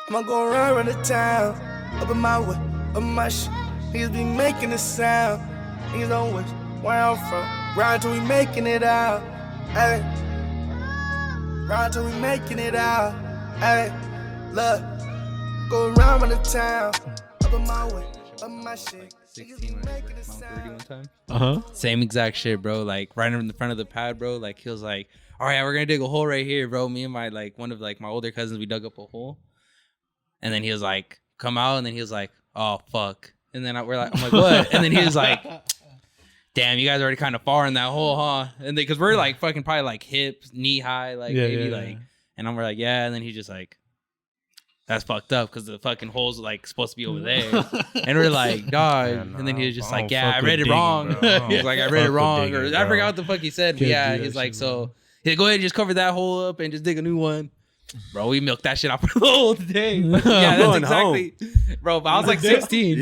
I'ma go around the town, up in my way, up in my shit. Niggas be making a sound. Niggas don't wish where I'm from. Ride till we making it out. Hey. Ride till we making it out. Hey. Look. Go around the town, up in my way, up in my shit. 16 when I was Mount 30 one time. Same exact shit, bro. Like right in the front of the pad, bro. Like he was like, all right, we're gonna dig a hole right here, bro. Me and my one of my older cousins, we dug up a hole. And then he was like, come out, and then he was like, oh fuck. And then I'm like, what? And then he was like, damn, you guys are already kind of far in that hole, huh? And because we're like fucking probably like hip, knee high, and we're like, yeah. And then he just like, that's fucked up because the fucking hole's like supposed to be over there. And we're like, dog. Yeah, no, and then he was just like, yeah, I read it wrong. He's like, I read it wrong. Or I forgot what the fuck he said. But yeah, he's like, so he'll go ahead and just cover that hole up and just dig a new one. Bro, we milked that shit out for the whole day. Yeah, that's exactly. Bro, but I was like 16.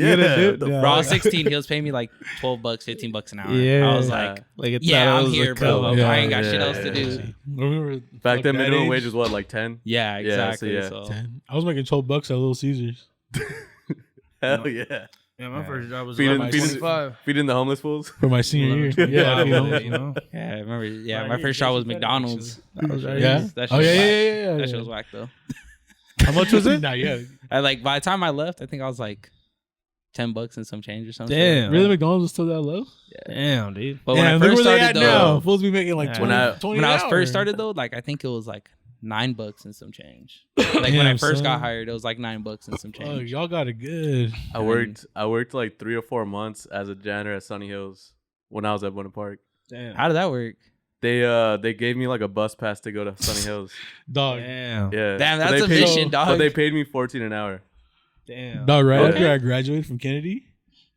Bro, I was 16. He was paying me like $12, $15 an hour. Yeah. I was like yeah, I'm here, bro. I ain't got shit else to do. Back then, minimum wage was what, like 10? Yeah, exactly. So 10. I was making $12 at Little Caesars. Hell yeah. Yeah, my first job was feeding the homeless fools for my senior year. Yeah, I remember. Yeah, my first job was McDonald's. Yeah. That shit was whack though. How much was it? Not yet. By the time I left, I think I was like $10 and some change or something. Damn, really? McDonald's was still that low? Yeah. Damn, dude. But when I first started though, supposed to be making like 20 when I was first started though, like I think it was like $9 and some change. Like when I first got hired, it was like $9 and some change. Oh, y'all got it good. I worked like 3 or 4 months as a janitor at Sunny Hills when I was at Buena Park. Damn. How did that work? They gave me like a bus pass to go to Sunny Hills. Dog. Damn. Yeah. Damn, that's a mission, dog. But they paid me $14 an hour. Damn. Dog, right after I graduated from Kennedy,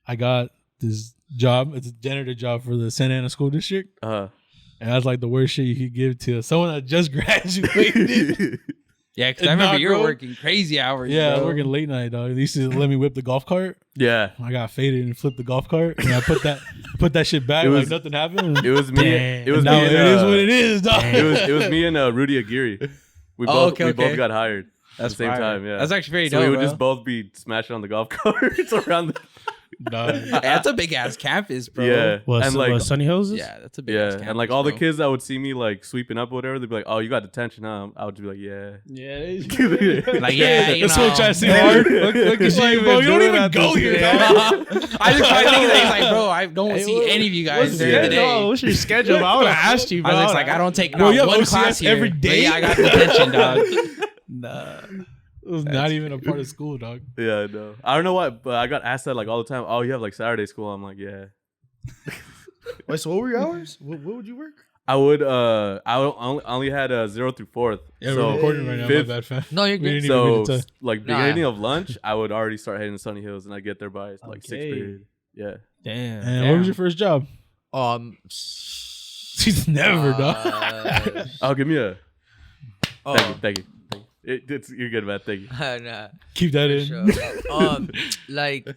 I got this job. It's a janitor job for the Santa Ana School District. And that's like the worst shit you could give to someone that just graduated. Yeah, because I remember you were working crazy hours. Yeah, bro. I was working late night, dog. They used to let me whip the golf cart. Yeah. I got faded and flipped the golf cart. And I put that shit back like nothing happened. It was me. It was now me. It is what it is, dog. It was me and Rudy Aguirre. We both got hired at the same time. Yeah. That's actually very dope. So we would just both be smashing on the golf carts around the. That's a big ass campus, bro. Yeah, and like Sunny Hills. Yeah, that's a big ass campus. And like all the kids that would see me like sweeping up or whatever, they'd be like, "Oh, you got detention, huh?" I would just be like, "Yeah." Like, yeah, you that's know. what I'm trying to say. Look at you, bro. You don't even go here. I just started thinking that he's like, bro, I don't see any of you guys during the day. What's your schedule? I would have asked you, bro. I was like, I don't take one class here every day. Yeah, I got detention, dog. Nah. It was not even a part of school, dog. Yeah, I know. I don't know why, but I got asked that like all the time. Oh, you have like Saturday school? I'm like, yeah. Wait, so what were your hours? What would you work? I only had 0 through 4th. Yeah, we're recording right now. My bad, fam. No, you're good. So like beginning of lunch, I would already start heading to Sunny Hills, and I get there by like 6th period. Yeah. Damn. And what was your first job? She's never, dog. Oh, give me a. Thank you. You're good, man. Thank you. Nah, keep that in. Sure. Like,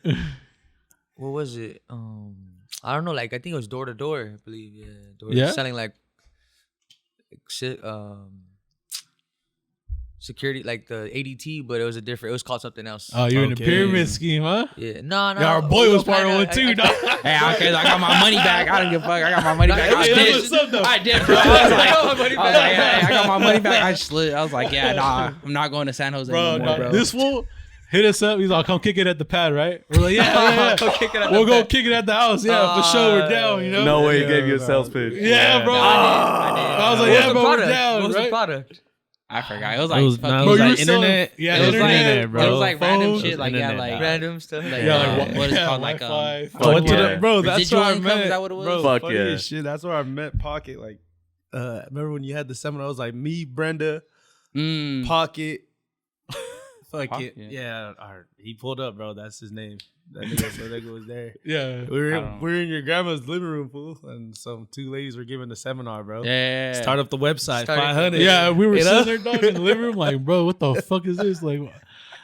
what was it? I don't know. Like, I think it was door to door. I believe, yeah. Selling like security, like the ADT, but it was it was called something else. Oh, you're in a pyramid scheme, huh? Yeah. No. Yeah, our boy was part of one too, dog. Hey, okay, I got my money back. I don't give a fuck. I got my money back. I did, bro. I got my money back. I slid. I was like, yeah, nah, I'm not going to San Jose anymore, bro. This fool hit us up. He's like, come kick it at the pad, right? We're like, yeah. We'll go kick it at the house. Yeah, for sure. We're down, you know? No way he gave you a sales pitch. Yeah, bro. I was like, yeah, bro, we're down. What was the product? I forgot. It was like internet. Yeah, it was internet, bro. It was like random shit, like random stuff. Like, what is it called, like bro? That's where I met. Is that what it was? Bro, fuck funny yeah. as shit. That's where I met Pocket. Like, remember when you had the seminar? It was like me, Brenda, Pocket. Fuck it. Yeah. He pulled up, bro. That's his name. That nigga was there. Yeah. We were in your grandma's living room, fool, and some 2 ladies were giving the seminar, bro. Yeah. Start up the website, 500. Yeah, we were sitting there, dog, in the living room, like, bro, what the fuck is this? Like,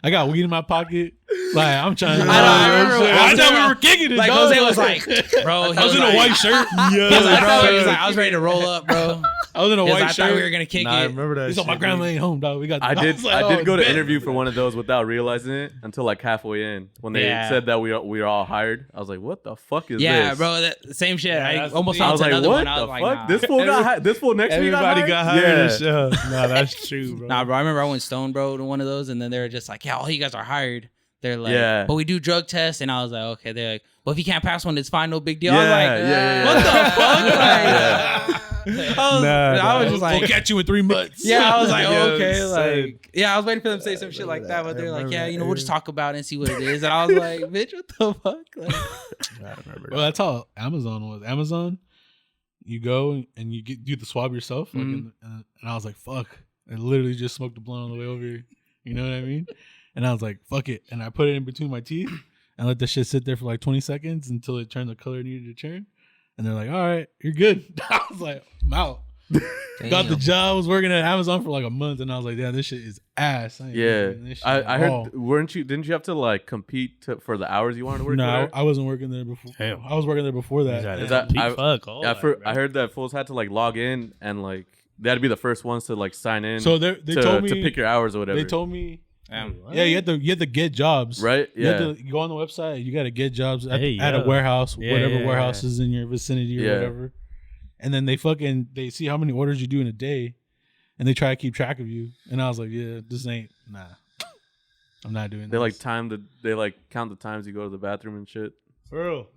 I got weed in my pocket. Like I'm trying. I thought we were kicking it. Like dog. Jose was like, bro, I was in a white shirt. He was like, I was ready to roll up, bro. I was in a white I shirt. thought we were gonna kick it. I remember that. He's like, my grandma ain't home, dog. We got. I did like, go to bet. interview for one of those without realizing it until like halfway in when they said that we were all hired. I was like, what the fuck is this? Yeah, bro, that same shit. Yeah, I almost I found was like, another what one. the I was like, fuck? nah. This fool next week Everybody got hired. Yeah. And shit. No, that's true, bro. Nah, bro, I remember I went stone, bro, to one of those, and then they were just like, yeah, all you guys are hired. They're like, but we do drug tests, and I was like, okay. They're like, well, if you can't pass one, it's fine, no big deal. I was like, what the fuck? I was just like, we'll catch you in 3 months. yeah, I was like, Yeah, okay, same. like, yeah, I was waiting for them to say some shit like that, but they're like, yeah, we'll just talk about it and see what it is, and I was like, bitch, what the fuck? Like, I remember Well, that's how Amazon was. Amazon, you go and you do the swab yourself, like, and I was like, fuck, I literally just smoked a blunt on the way over here. You know what I mean? And I was like, fuck it, and I put it in between my teeth and let the shit sit there for like 20 seconds until it turned the color it needed to turn. And they're like, all right, you're good. I was like, I'm out. Got the job. I was working at Amazon for like a month, and I was like, "Damn, this shit is ass." I heard. Didn't you have to like compete for the hours you wanted to work? No, I wasn't working there before. Damn. I was working there before that. I heard that fools had to like log in and like they had to be the first ones to like sign in. So they told me to pick your hours or whatever. They told me, yeah, you had to get jobs, right? Yeah, you had to go on the website. You got to get jobs at a warehouse, whatever warehouse is in your vicinity or whatever. And then they see how many orders you do in a day, and they try to keep track of you. And I was like, yeah, this ain't I'm not doing. They like count the times you go to the bathroom and shit. For real.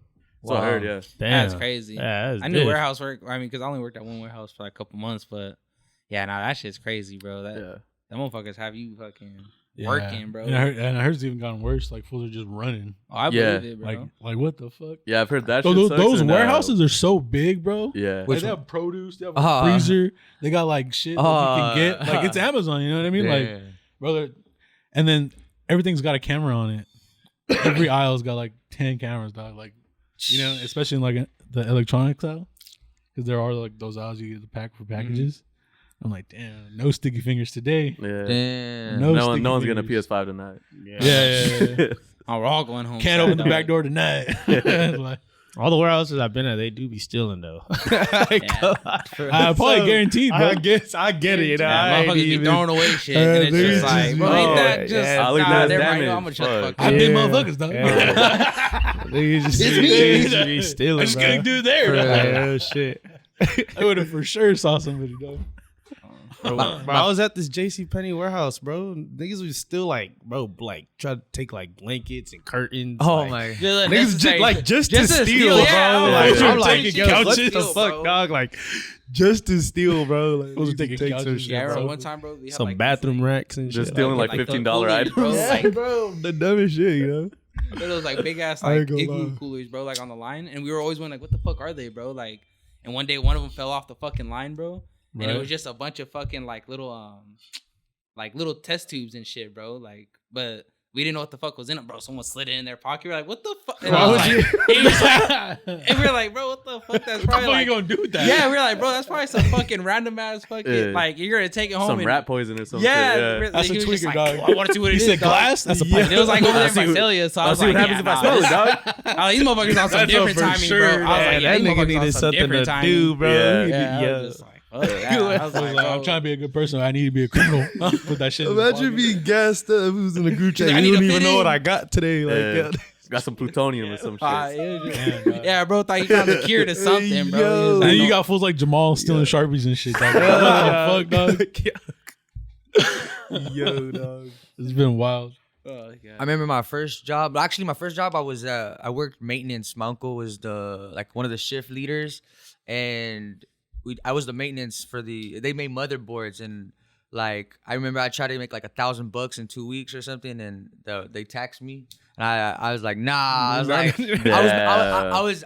So I heard, yeah. Damn. That's crazy. Yeah, I knew warehouse work. I mean, because I only worked at one warehouse for like a couple months, but yeah, that shit's crazy, bro. That motherfuckers have you fucking working, bro. And I heard it's even gotten worse. Like fools are just running. Oh, I believe it, bro. Like what the fuck? Yeah, I've heard that. Those warehouses are so big, bro. Yeah, like, they have produce. They have a freezer. They got like shit that you can get. Like it's Amazon. You know what I mean? Like, brother. And then everything's got a camera on it. Every aisle's got like 10 cameras, dog. Like, you know, especially in like the electronics aisle, because there are like those aisles you get the pack for packages. Mm-hmm. I'm like, damn, no sticky fingers today. Yeah. Damn. No one's getting a PS5 tonight. Yeah. Oh, we're all going home. Can't open the back door tonight. Like, all the warehouses I've been at, they do be stealing though. I probably guaranteed, bro. I get it. You know, motherfuckers be throwing away shit, and it's just like, bro, ain't that just? Look at that damage. I'm gonna shut the fuck up. I did motherfuckers, though. It's me. Be stealing. I just couldn't do there. Oh shit. I would have for sure saw somebody, though. Bro, I was at this JCPenney warehouse, bro. Niggas was still like, try to take like blankets and curtains. Oh my! Niggas just to steal, bro. I'm like, what the fuck, dog? Like, just to steal, bro. Like, was taking couches. Yeah, I remember one time, bro. We had some like bathroom racks and just shit. stealing like $15 items. Bro, like, bro, the dumbest shit, you know. Those like big ass like igloo coolers, bro, like on the line, and we were always wondering like, what the fuck are they, bro? Like, and one day one of them fell off the fucking line, bro. And it was just a bunch of fucking like little test tubes and shit, bro. Like, but we didn't know what the fuck was in it, bro. Someone slid it in their pocket. We're like, what the fuck? And, and we were like, bro, what the fuck? That's probably what the fuck you gonna do with that? Yeah, we were like, bro, that's probably some fucking random ass fucking like you're gonna take it home. Some and, rat poison or something. Yeah, that's a tweaker, like, dog. I want to see what it is. You said glass? That's a pipe. It was like over there in Visalia, so I was like, what happens if I smell it, dog. These motherfuckers on some different timing, bro. I was like, that nigga needed something to do, bro. Yeah. I was like, I'm trying to be a good person. I need to be a criminal. Put that shit. Imagine being gassed up. Who's in the group chat? You don't even know what I got today. Like, got some plutonium or some shit. Yeah, bro. Thought you found the cure to something, bro. And then you got fools like Jamal stealing Sharpies and shit. Dog. What the fuck, dog? Yo, dog. It's been wild. Oh, God. I remember my first job. Actually, my first job, I worked maintenance. My uncle was one of the shift leaders, and I was the maintenance for they made motherboards, and like I remember I tried to make like $1,000 in 2 weeks or something, and they taxed me, and I was like, nah. I was like,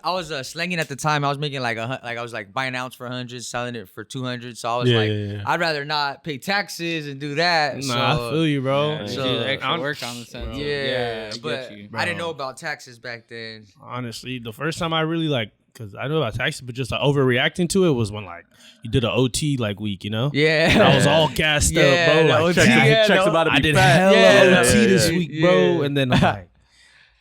I was slanging at the time. I was making like I was like buying an ounce for 100, selling it for 200. So I was I'd rather not pay taxes and do that. Nah, I feel you, bro. Yeah, so extra work on the sense. Yeah, I but get you. I didn't know about taxes back then. Honestly, the first time I really because I know about taxes, but just overreacting to it was when like you did an OT like week, you know? Yeah. And I was all gassed up, bro. Like, checks about to be I did fat. hella Yeah, OT this week, bro. And then I'm like,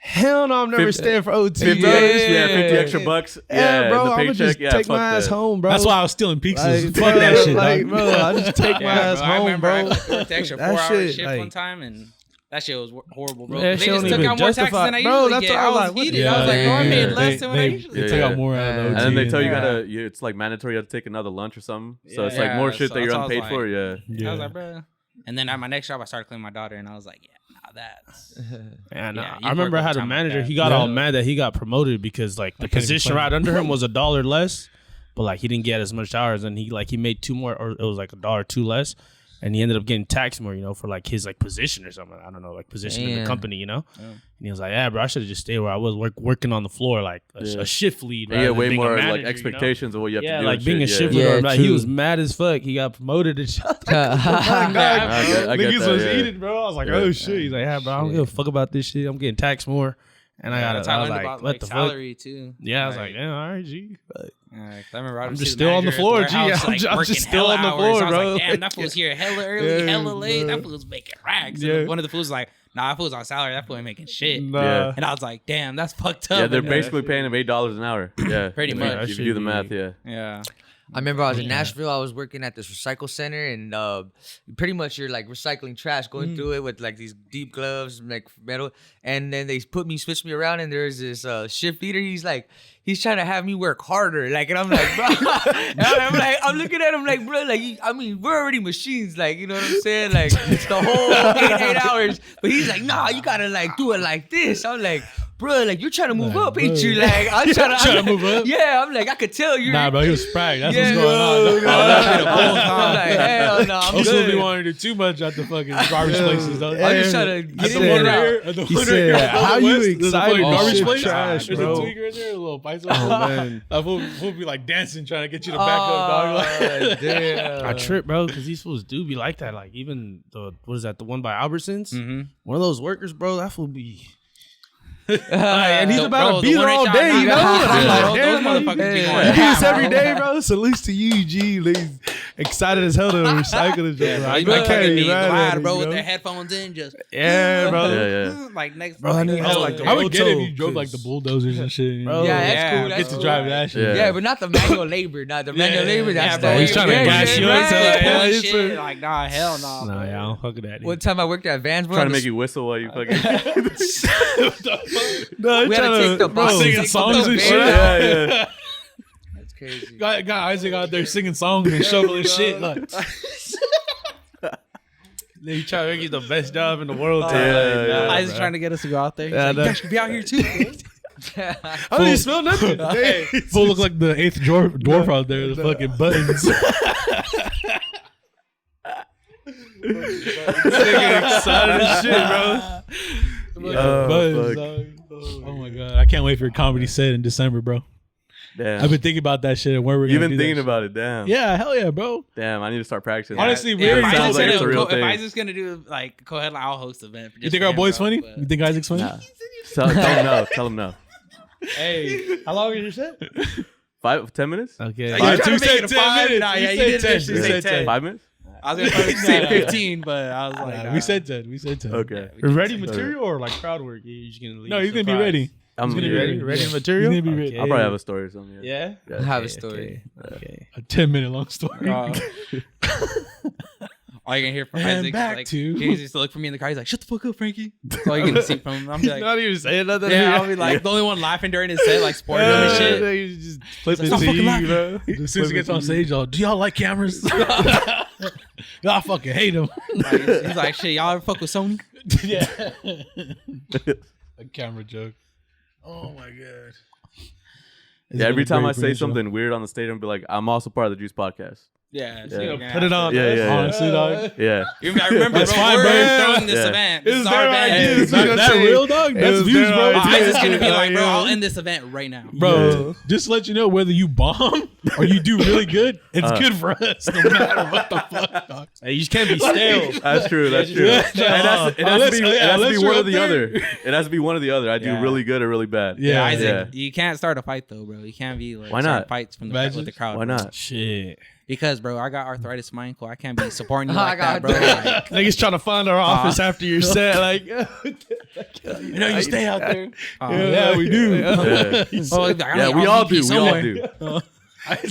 Hell no, I'm never 50 staying for OT. 50 bro. yeah, 50 extra bucks. Yeah, bro, the I'm gonna paycheck. just take my ass home, bro. That's why I was stealing pizzas. Like, Fuck that shit, like, dog. bro, I just take my ass I home, remember bro. I worked the extra That 4-hour shit, shift like- one time, and that shit was horrible, bro. That They shit just don't took even out more taxes justify- than I Bro, usually that's get. what I I was was like, what heated. the- I was like, bro, I made Yeah, less than what I they- usually Yeah, Take yeah. out more out of And OT. then they tell you Yeah. it's like mandatory. You have to take another lunch or something. So it's Yeah. like more shit So that you're that's what I was unpaid for. like- Yeah. I was like, bro. And then at my next job, I started cleaning my daughter, and I was like, yeah, nah, that's. And Yeah, I remember I had a overtime like manager. that. He got Yeah. all mad that he got promoted because like the can't even position claim right it. under him was $1 less, but like he didn't get as much hours, and he made 2 more, or it was like $1.02 less, and he ended up getting taxed more, for like his like position or something. I don't know, like position in the Damn. company, And he was like, yeah, bro, I should have just stayed where I was, working on the floor like a shift lead. You rather get than way being a more manager, like expectations of what you have Yeah, to do. like and being a shit. shift Yeah, leader. Like he true. was mad as fuck. He got promoted and shit. I get Niggas that, was yeah. eating, bro. I was like, Yeah. oh shit. He's like, yeah, bro, I don't give a fuck about this shit. I'm getting taxed more, and I That's how I was learned like, about what like the fuck? salary too. Yeah, I was like, yeah, all right, G. Like, I remember I I'm was just the still on the manager at floor, warehouse, G. I'm like, just working still on the hella floor, hours. I was bro. like, damn, that fool's here hella early, Yeah, hella late. bro. That fool's making racks. Yeah. And one of the fools was like, nah, that fool's on salary. That fool ain't making shit. nah. And I was like, damn, that's fucked up. Yeah, they're And, basically paying him $8 an hour. Yeah, Pretty If much. you- That If you should do the be- math, yeah. yeah. I remember I was in Nashville. I was working at this recycle center, and pretty much you're like recycling trash, going through it with like these deep gloves, like metal. And then they switched me around, and there's this shift leader. He's trying to have me work harder, like, and I'm like, bro, and I'm looking at him like, bro, like, we're already machines, like, you know what I'm saying, like, it's the whole 8 hours. But he's like, nah, you gotta like do it like this. I'm like, bro, like, you're trying to move up, ain't you? Like, I'm trying to move up? Yeah, I'm like, I could tell you're. Nah, bro, he was spragged. That's Yeah, what's going on. bro, I'm like, hell no, I'm I'm supposed to be good. wanting to do too much at the fucking garbage places, though. I'm just trying to At get the in one and out. here, at the He one said, here, how the you west, there's a excited? fucking garbage Shit place? trash, There's bro. a tweaker in there, a little paisa. Oh, man. That fool be like dancing, trying to get you to back up, dog. Like, Damn. I trip, bro, because these fools do be like that. Like even the the one by Albertsons? Mm-hmm. One of those workers, bro, that fool be. And he's The- about bro, to be the one there all that day, y'all you know? knocked And I'm out, like, those damn, motherfuckers be he going do this ham, every bro. day, bro. Salutes to you, G. He's excited as hell to recycle this shit, bro. I You can't can't be be mad at glad, him, bro, you with know? their headphones in, just Yeah, bro. Yeah, like next. Bro, I need fucking- like the I would get it if Moto, you drove like the bulldozers and shit. you Bro, know? Yeah, that's Yeah, cool. That's Get to cool. drive that shit. Yeah. Yeah, but not the manual labor. Not the manual labor. That's Yeah, the bro, he's trying to gas you up, so, yeah, he's shit. a- Like, nah, hell no. Nah, yeah, I don't fuck with that. One time I worked at Vans. Trying to make you whistle while you fucking. No, We had to take the bro, boxes, singing take songs the and van shit. out. Yeah, yeah. That's crazy. Got Isaac out there singing songs and shoveling shit. Like, They try to make you the best job in the world. Yeah. I was trying to get us to go out there. He's Yeah, like, no. you guys should be out here too. I don't even smell nothing. Hey. fool look like the eighth dwarf out there. The fucking buttons. Nigga excited as shit, bro. Buttons, fuck. dog. Oh my god, I can't wait for your comedy set in December, bro. Damn. I've been thinking about that shit and where we're You've gonna been do thinking that about it. Damn. shit. Yeah, hell yeah, bro. Damn. I need to start practicing. Honestly, that. we already It sounds like it's a real if thing. Isaac's gonna do like go ahead, I'll host the event. You think our boy's funny? You think Isaac's funny? Nah. Tell him no. Tell him no. Hey, how long is your set? 10 minutes? Okay. Like, Two you trying to make said it a 10 5? minutes. Nah, We yeah, you said did 10. initially We say said 10. 5 minutes? I was gonna say 15, but I was like, We said 10. We said 10. Okay. Ready material or like crowd work? You're just gonna leave No, he's gonna be surprised? ready. I'm He's gonna gonna be be ready. Ready Yeah. material? He's gonna be ready. I'll probably have a story or something. Yeah. I have a Okay, story. Okay. A 10-minute long story. all you can hear from And Isaac back like, to- James used to look for me in the car. He's like, "Shut the fuck up, Frankie." That's all you can see from him. I'm like, Not even saying nothing. yeah, I'll be like the only one laughing during his set, like supporting him and shit. You just flip Like, it stop to fucking you, laughing. bro. As soon as he gets on stage, do y'all like cameras? I fucking hate them. Like, he's like, "Shit, y'all ever fuck with Sony?" Yeah. A camera joke. Oh my god. It's Yeah, every been a time I great say brain show. something weird on the stage, I'm be like, I'm also part of the Juice podcast. Yeah, Yeah. you're gonna Put it have on. to. Yeah, yeah, yeah. Honestly, dog. Yeah. I remember, That's bro, fine, we're bro. throwing this Yeah. event. It's This is their our event. idea. Is that, gonna that say- real, dog? it That's was views, their bro. idea. Isaac's gonna be Yeah, like, bro, yeah. I'll end this event right now. Bro, just to let you know, whether you bomb or you do really good, it's good for us, no matter what the fuck, dog. Hey, you just can't be stale. That's true. That's true. Yeah. It has to be Unless one you're or the up other. there. It has to be one or the other. I do Yeah. really good or really bad. Yeah. Isaac, Yeah. you can't start a fight though, bro. You can't be like Why starting not? fights from the Imagine. with the crowd. Why bro. not? Shit. Because, bro, I got arthritis in my ankle. I can't be supporting you like that, bro. Like, Niggas trying to find our office after your set. Like, you know, you stay out there. Yeah, we do. We all do. We all do.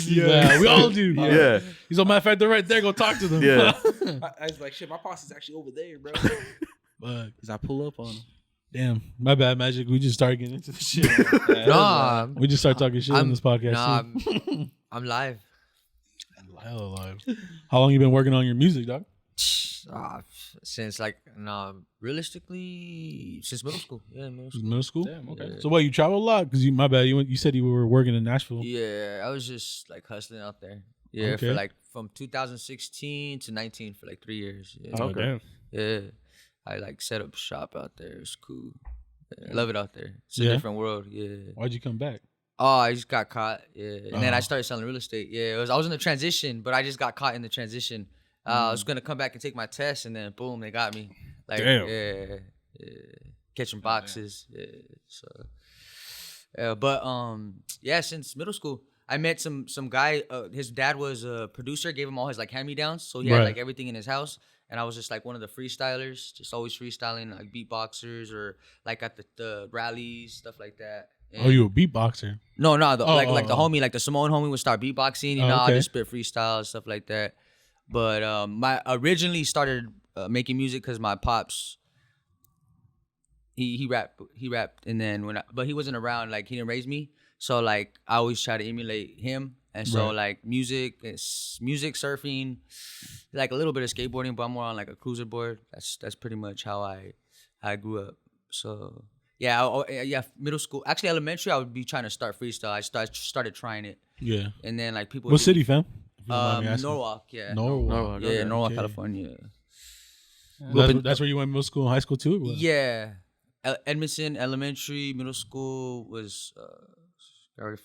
Yeah, we all do. Yeah. He's on my fact, they're right there. Go talk to them. Yeah. I was like, shit, my boss is actually over there, bro. But Because I pull up on him. damn, my bad, Magic. We just started getting into the shit. Nah, We just started talking shit on this podcast. nah, too. I'm live. Hella alive. How long you been working on your music, dog? Since like realistically since middle school. Yeah, middle school. Middle school. Damn, okay. Yeah. So what? You travel a lot? Because my bad. You said you were working in Nashville. Yeah, I was just like hustling out there. Yeah, Okay. for like from 2016 to 19 for like 3 years. Yeah. Okay. damn. Yeah, I like set up shop out there. It's cool. Yeah, I love it out there. It's a Yeah? different world. Yeah. Why'd you come back? Oh, I just got caught. Yeah, and then I Oh. started selling real estate. Yeah, I was in the transition, but I just got caught in the transition. I was gonna come back and take my test, and then boom, they got me. Like, Damn. yeah, catching boxes. Yeah, so, but yeah, since middle school, I met some guy. His dad was a producer. Gave him all his like hand me downs, so he had Right. like everything in his house. And I was just like one of the freestylers, just always freestyling like beatboxers or like at the rallies, stuff like that. Oh, you a beatboxer? No, the, Oh, like oh, the oh. homie, like the Simone homie would start beatboxing. You Oh, know, I okay. just spit freestyles, stuff like that. But my originally started making music because my pops, he rapped, and then but he wasn't around, like he didn't raise me, so like I always try to emulate him, and so Right. like music, surfing, like a little bit of skateboarding, but I'm more on like a cruiser board. That's pretty much how I grew up. So. Yeah, middle school. Actually, elementary, I would be trying to start freestyle. I started trying it, Yeah. and then like people. What city, fam? If you don't mind me asking. Norwalk, yeah. Norwalk. Yeah, okay. Norwalk, Okay. California. That's where you went middle school and high school too? Or what? Yeah, Edmondson Elementary, middle school was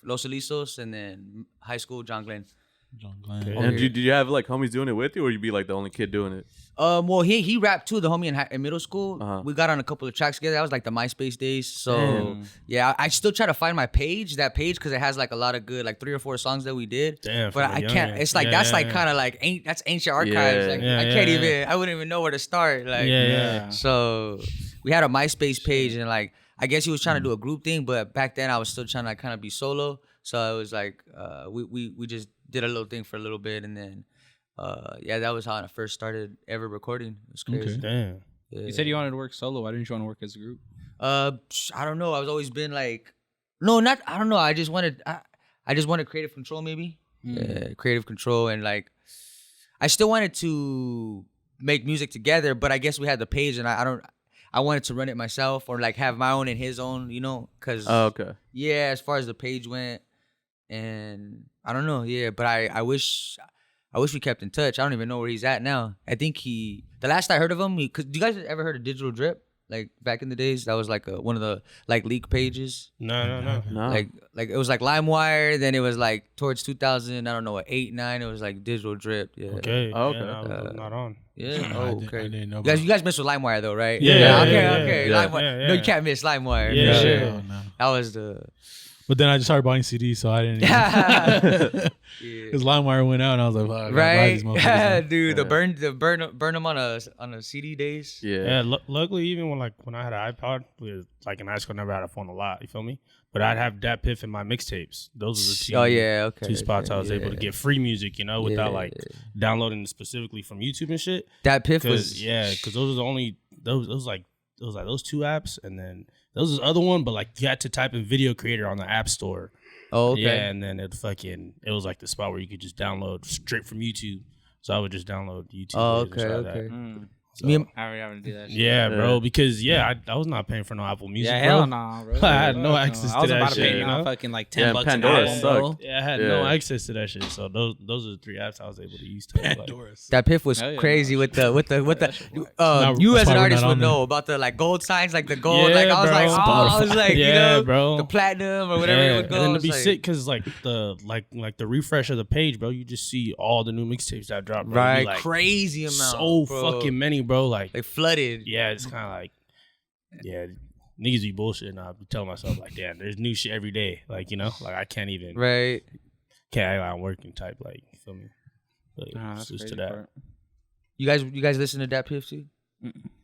Los Alisos, and then high school John Glenn. John Glenn. Okay. And did you have like homies doing it with you, or you be like the only kid doing it? Well, he rapped too. The homie in middle school, Uh-huh. we got on a couple of tracks together. That was like the MySpace days. So Damn. yeah, I still try to find that page because it has like a lot of good, like 3 or 4 songs that we did. Damn, But from I a can't. young It's like age. that's Yeah, like yeah, kind of like that's ancient archives. Yeah. Like Yeah, I can't yeah, even. I wouldn't even know where to start. Like Yeah. So we had a MySpace page, and like I guess he was trying to do a group thing, but back then I was still trying to kind of be solo. So it was like we just did a little thing for a little bit, and then yeah, that was how I first started ever recording. It was crazy. Okay. Damn. Yeah. You said you wanted to work solo. Why didn't you want to work as a group? I don't know. I was always been like, no, not. I don't know. I just wanted creative control, maybe. Yeah, creative control, and like, I still wanted to make music together, but I guess we had the page, and I wanted to run it myself or like have my own and his own, you know, because Oh, okay. yeah, as far as the page went, and I don't know, yeah, but I wish we kept in touch. I don't even know where he's at now. I think the last I heard of him, cause do you guys ever heard of Digital Drip? Like back in the days, that was like one of the like leak pages. No. No. Like it was like LimeWire, then it was like towards 2000, I don't know, 8, 9, it was like Digital Drip. Yeah. Okay. Oh, okay. Yeah, I was not on. Yeah. I Oh, didn't- okay. I didn't know. You guys mess with LimeWire though, right? Yeah, Okay. yeah, Okay. yeah. LimeWire. Yeah, No, you yeah. can't miss LimeWire. Yeah, for yeah. sure. No. That was the. But then I just started buying CDs, so I didn't. Yeah. Because LimeWire went out, and I was like, "Fuck, I gotta buy Right? these motherfuckers Yeah, now." dude. Yeah. Burn them on a CD days. Yeah. Yeah, luckily, even when I had an iPod, like in high school, I never had a phone a lot. You feel me? But I'd have Dat Piff in my mixtapes. Those are the two. Oh yeah, okay. Two spots I was able to yeah. get free music, you know, without Yeah. like downloading specifically from YouTube and shit. That Piff Because was because those are the only those two apps, and then there was this other one, but like you had to type in video creator on the App Store. Oh, okay. Yeah, and then it was like the spot where you could just download straight from YouTube. So I would just download YouTube. Oh, videos and try that. okay. So- Me and- I already having to do that shit. yeah, Yeah. bro. Because I was not paying for no Apple Music. Yeah, bro. hell nah, bro. I had no Fuck access I was to that about to shit, pay you now know? fucking like Yeah, $10 an Pandora album, bro. sucked. Yeah, I had no Yeah. access to that shit. So those are the 3 apps I was able to use. To like, That Piff was Hell yeah. crazy with the Now, you that's as why an we're artist not would on there. know about the like gold signs, like the gold. Yeah, like I was bro. like, I was like, Yeah, you know, bro. the platinum or whatever it would go. And then to It's be like- sick because like the refresh of the page, bro, you just see all the new mixtapes that drop. Bro. It'd be, right, like, crazy amount, so bro. fucking many, bro. Like flooded. yeah, it's kind of like niggas be bullshit. And I be telling myself like, damn, there's new shit every day. Like like I can't even Right. can't act like I'm working type. Like you feel me? That's crazy to that. Part. You guys listen to Dat Piff too?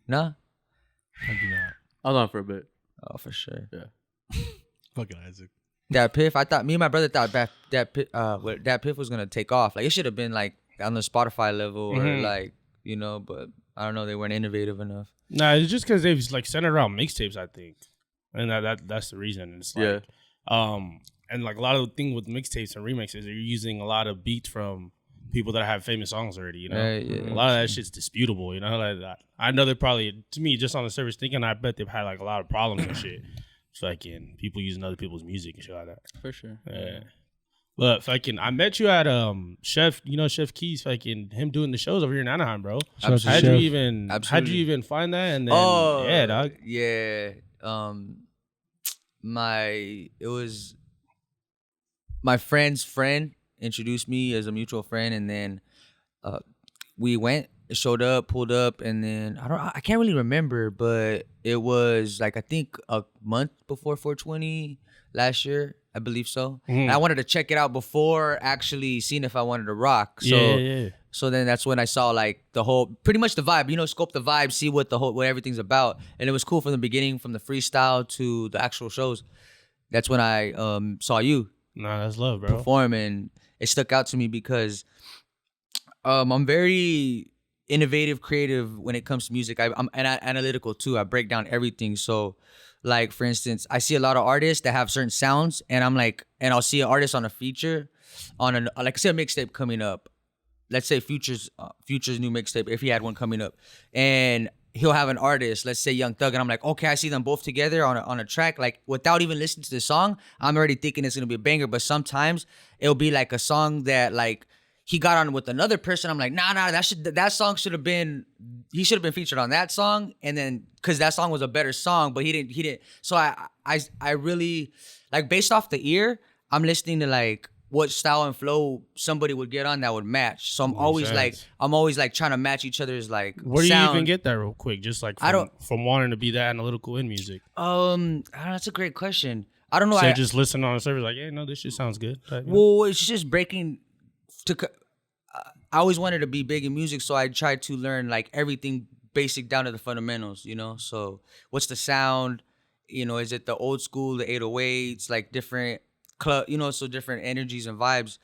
Nah? I do not. I was on for a bit. Oh, for sure. Yeah. Fucking Isaac. Dat Piff, me and my brother thought Dat Piff was gonna take off. Like it should have been like on the Spotify level or like, you know, but I don't know, they weren't innovative enough. Nah, it's just because they've like centered around mixtapes, I think. And that's the reason. It's like and like a lot of the thing with mixtapes and remixes, you're using a lot of beats from people that have famous songs already, you know. A lot of that shit's disputable, you know. Like I know they're probably, to me, just on the surface thinking, I bet they've had like a lot of problems and shit. Fucking people using other people's music and shit like that. For sure. Yeah. But fucking, I met you at Chef, you know, Chef Keys, fucking him doing the shows over here in Anaheim, bro. How'd you even find that? And then yeah, dog. Yeah. It was my friend's friend introduced me as a mutual friend, and then we went, showed up, pulled up, and then I can't really remember, but it was like I think a month before 420 last year, I believe so. And I wanted to check it out before actually seeing if I wanted to rock. So so then that's when I saw like the whole, pretty much the vibe, you know, scope the vibe, see what everything's about. And it was cool from the beginning, from the freestyle to the actual shows. That's when I saw you. Nah, that's love, bro. Perform, and it stuck out to me because I'm very innovative, creative when it comes to music. I'm analytical too. I break down everything. So like, for instance, I see a lot of artists that have certain sounds, and I'm like, and I'll see an artist on a feature, like say a mixtape coming up. Let's say Future's new mixtape, if he had one coming up, and he'll have an artist, let's say Young Thug, and I'm like, okay, I see them both together on a track. Like without even listening to the song, I'm already thinking it's gonna be a banger. But sometimes it'll be like a song that like he got on with another person. I'm like, nah, that song should have been, he should have been featured on that song. And then, cause that song was a better song, but he didn't. So I really, like based off the ear, I'm listening to like what style and flow somebody would get on that would match. So I'm always like trying to match each other's like Where do sound. you even get that real quick? Just like from wanting to be that analytical in music. I don't know, that's a great question. I don't know. So just listen on the server like, hey, no, this shit sounds good. Type, well, it's just breaking. I always wanted to be big in music, so I tried to learn like everything basic down to the fundamentals, you know? So what's the sound? You know, is it the old school, the 808s, like different club, you know, so different energies and vibes.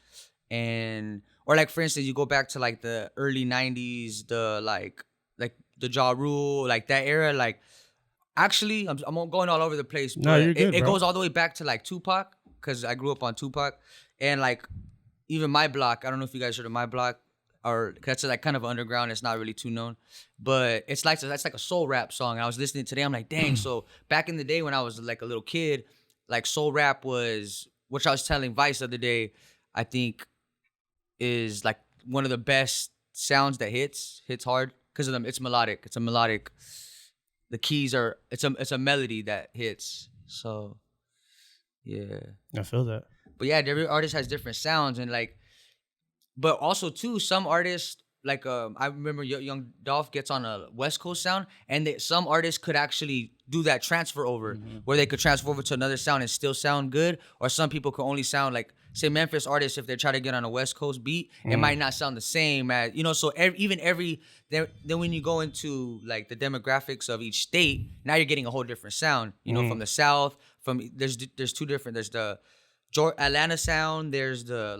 And, or like, for instance, you go back to like the early 90s, the like the Ja Rule, like that era, like actually, I'm going all over the place. No, you're good, it goes all the way back to like Tupac, because I grew up on Tupac. And like, even My Block, I don't know if you guys heard of My Block, or that's like kind of underground. It's not really too known, but that's like a soul rap song. And I was listening today. I'm like, dang. So back in the day when I was like a little kid, like soul rap was, which I was telling Vice the other day, I think is like one of the best sounds that hits hard because of them. It's melodic. It's a melodic. The keys are. It's a melody that hits. So yeah, I feel that. But yeah, every artist has different sounds, and like, but also too, some artists like I remember Young Dolph gets on a West Coast sound, and some artists could actually do that transfer over, where they could transfer over to another sound and still sound good. Or some people could only sound like, say, Memphis artists, if they try to get on a West Coast beat, it might not sound the same as, you know. So then when you go into like the demographics of each state, now you're getting a whole different sound. You know, from the South, there's two different. There's the Atlanta sound. There's the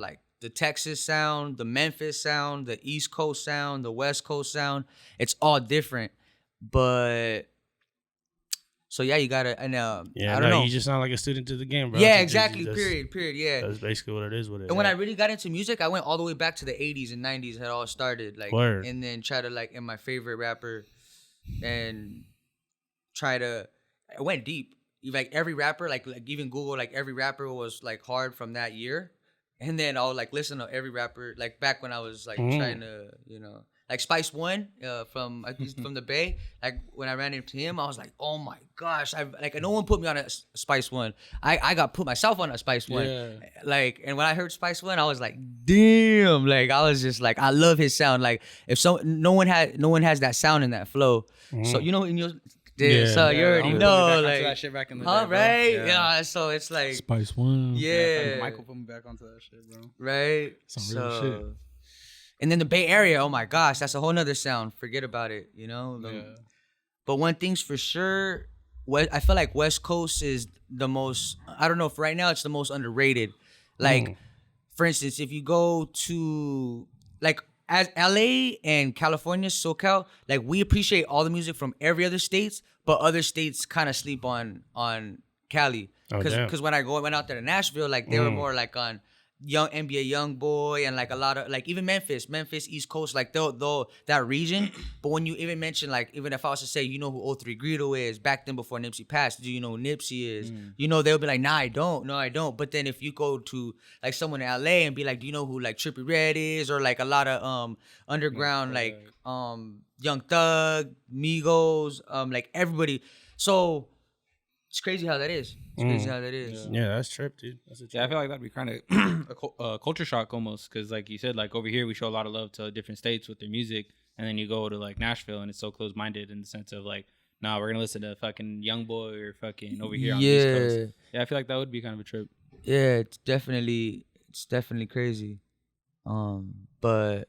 Texas sound, the Memphis sound, the East Coast sound, the West Coast sound. It's all different. But so yeah, you gotta, and I don't know. You just sound like a student to the game, bro. Yeah, exactly. Period. Yeah. That's basically what it is with it. And when I really got into music, I went all the way back to the 80s and 90s. It all started like, Word. And then try to like, in my favorite rapper, and I went deep. Like every rapper, like even Google, like every rapper was like hard from that year. And then I'll like listen to every rapper, like back when I was like trying to, you know, like Spice One from the Bay. Like when I ran into him, I was like, oh my gosh, no one put me on a Spice One. I got put myself on a Spice One. Yeah. Like, and when I heard Spice One, I was like, damn. Like I was just like, I love his sound. Like if no one has that sound and that flow. So you know, in your so you already know, like that shit back in the day, right? Yeah. So it's like Spice One. Yeah. Michael put me back onto that shit, bro. Right. Some real shit. And then the Bay Area, oh my gosh, that's a whole nother sound. Forget about it, you know? But one thing's for sure, I feel like West Coast is the most, I don't know if right now it's the most underrated. Like, for instance, if you go to, like, as LA and California, SoCal, like, we appreciate all the music from every other states, but other states kind of sleep on Cali. Because when I went out there to Nashville, like, they were more like on young NBA young boy and like a lot of like even Memphis East Coast, like they'll that region. But when you even mention, like, even if I was to say, you know who 03 Greedo is back then before Nipsey passed, do you know who Nipsey is? You know, they'll be like, nah, I don't. But then if you go to like someone in LA and be like, do you know who like Trippie Redd is, or like a lot of underground like Young Thug, Migos, like everybody. So it's crazy how that is. Yeah, that's trip, dude. That's a trip. Yeah, I feel like that'd be kind of a culture shock almost, because like you said, like over here we show a lot of love to different states with their music, and then you go to like Nashville and it's so close-minded in the sense of like, nah, we're gonna listen to fucking Young Boy or fucking over here on the East Coast. Yeah, I feel like that would be kind of a trip. Yeah, it's definitely crazy. But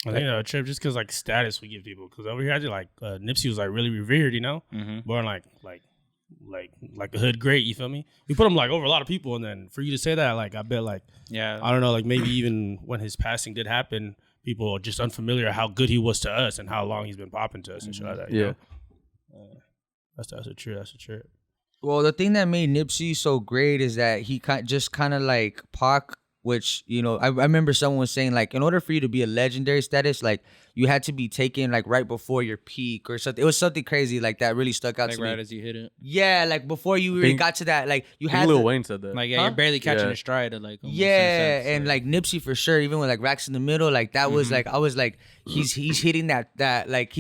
I think a trip just because like status we give people, because over here I did like Nipsey was like really revered, you know, born like a hood great, you feel me? We put him like over a lot of people, and then for you to say that, like, I bet like, I don't know, like maybe even when his passing did happen, people are just unfamiliar how good he was to us and how long he's been popping to us and shit like that. You know? That's a trip. Well, the thing that made Nipsey so great is that he kind of like Pac, which, you know, I remember someone was saying, like, in order for you to be a legendary status, like, you had to be taken, like, right before your peak or something. It was something crazy, like, that really stuck out like to me. Right as you hit it. Yeah, like, before you really got to that, like, you had Lil Wayne said that. Like, you're barely catching a stride of, like, almost and, like, Nipsey for sure, even with, like, Racks in the Middle, like, that was, like, I was, like, he's hitting that, like,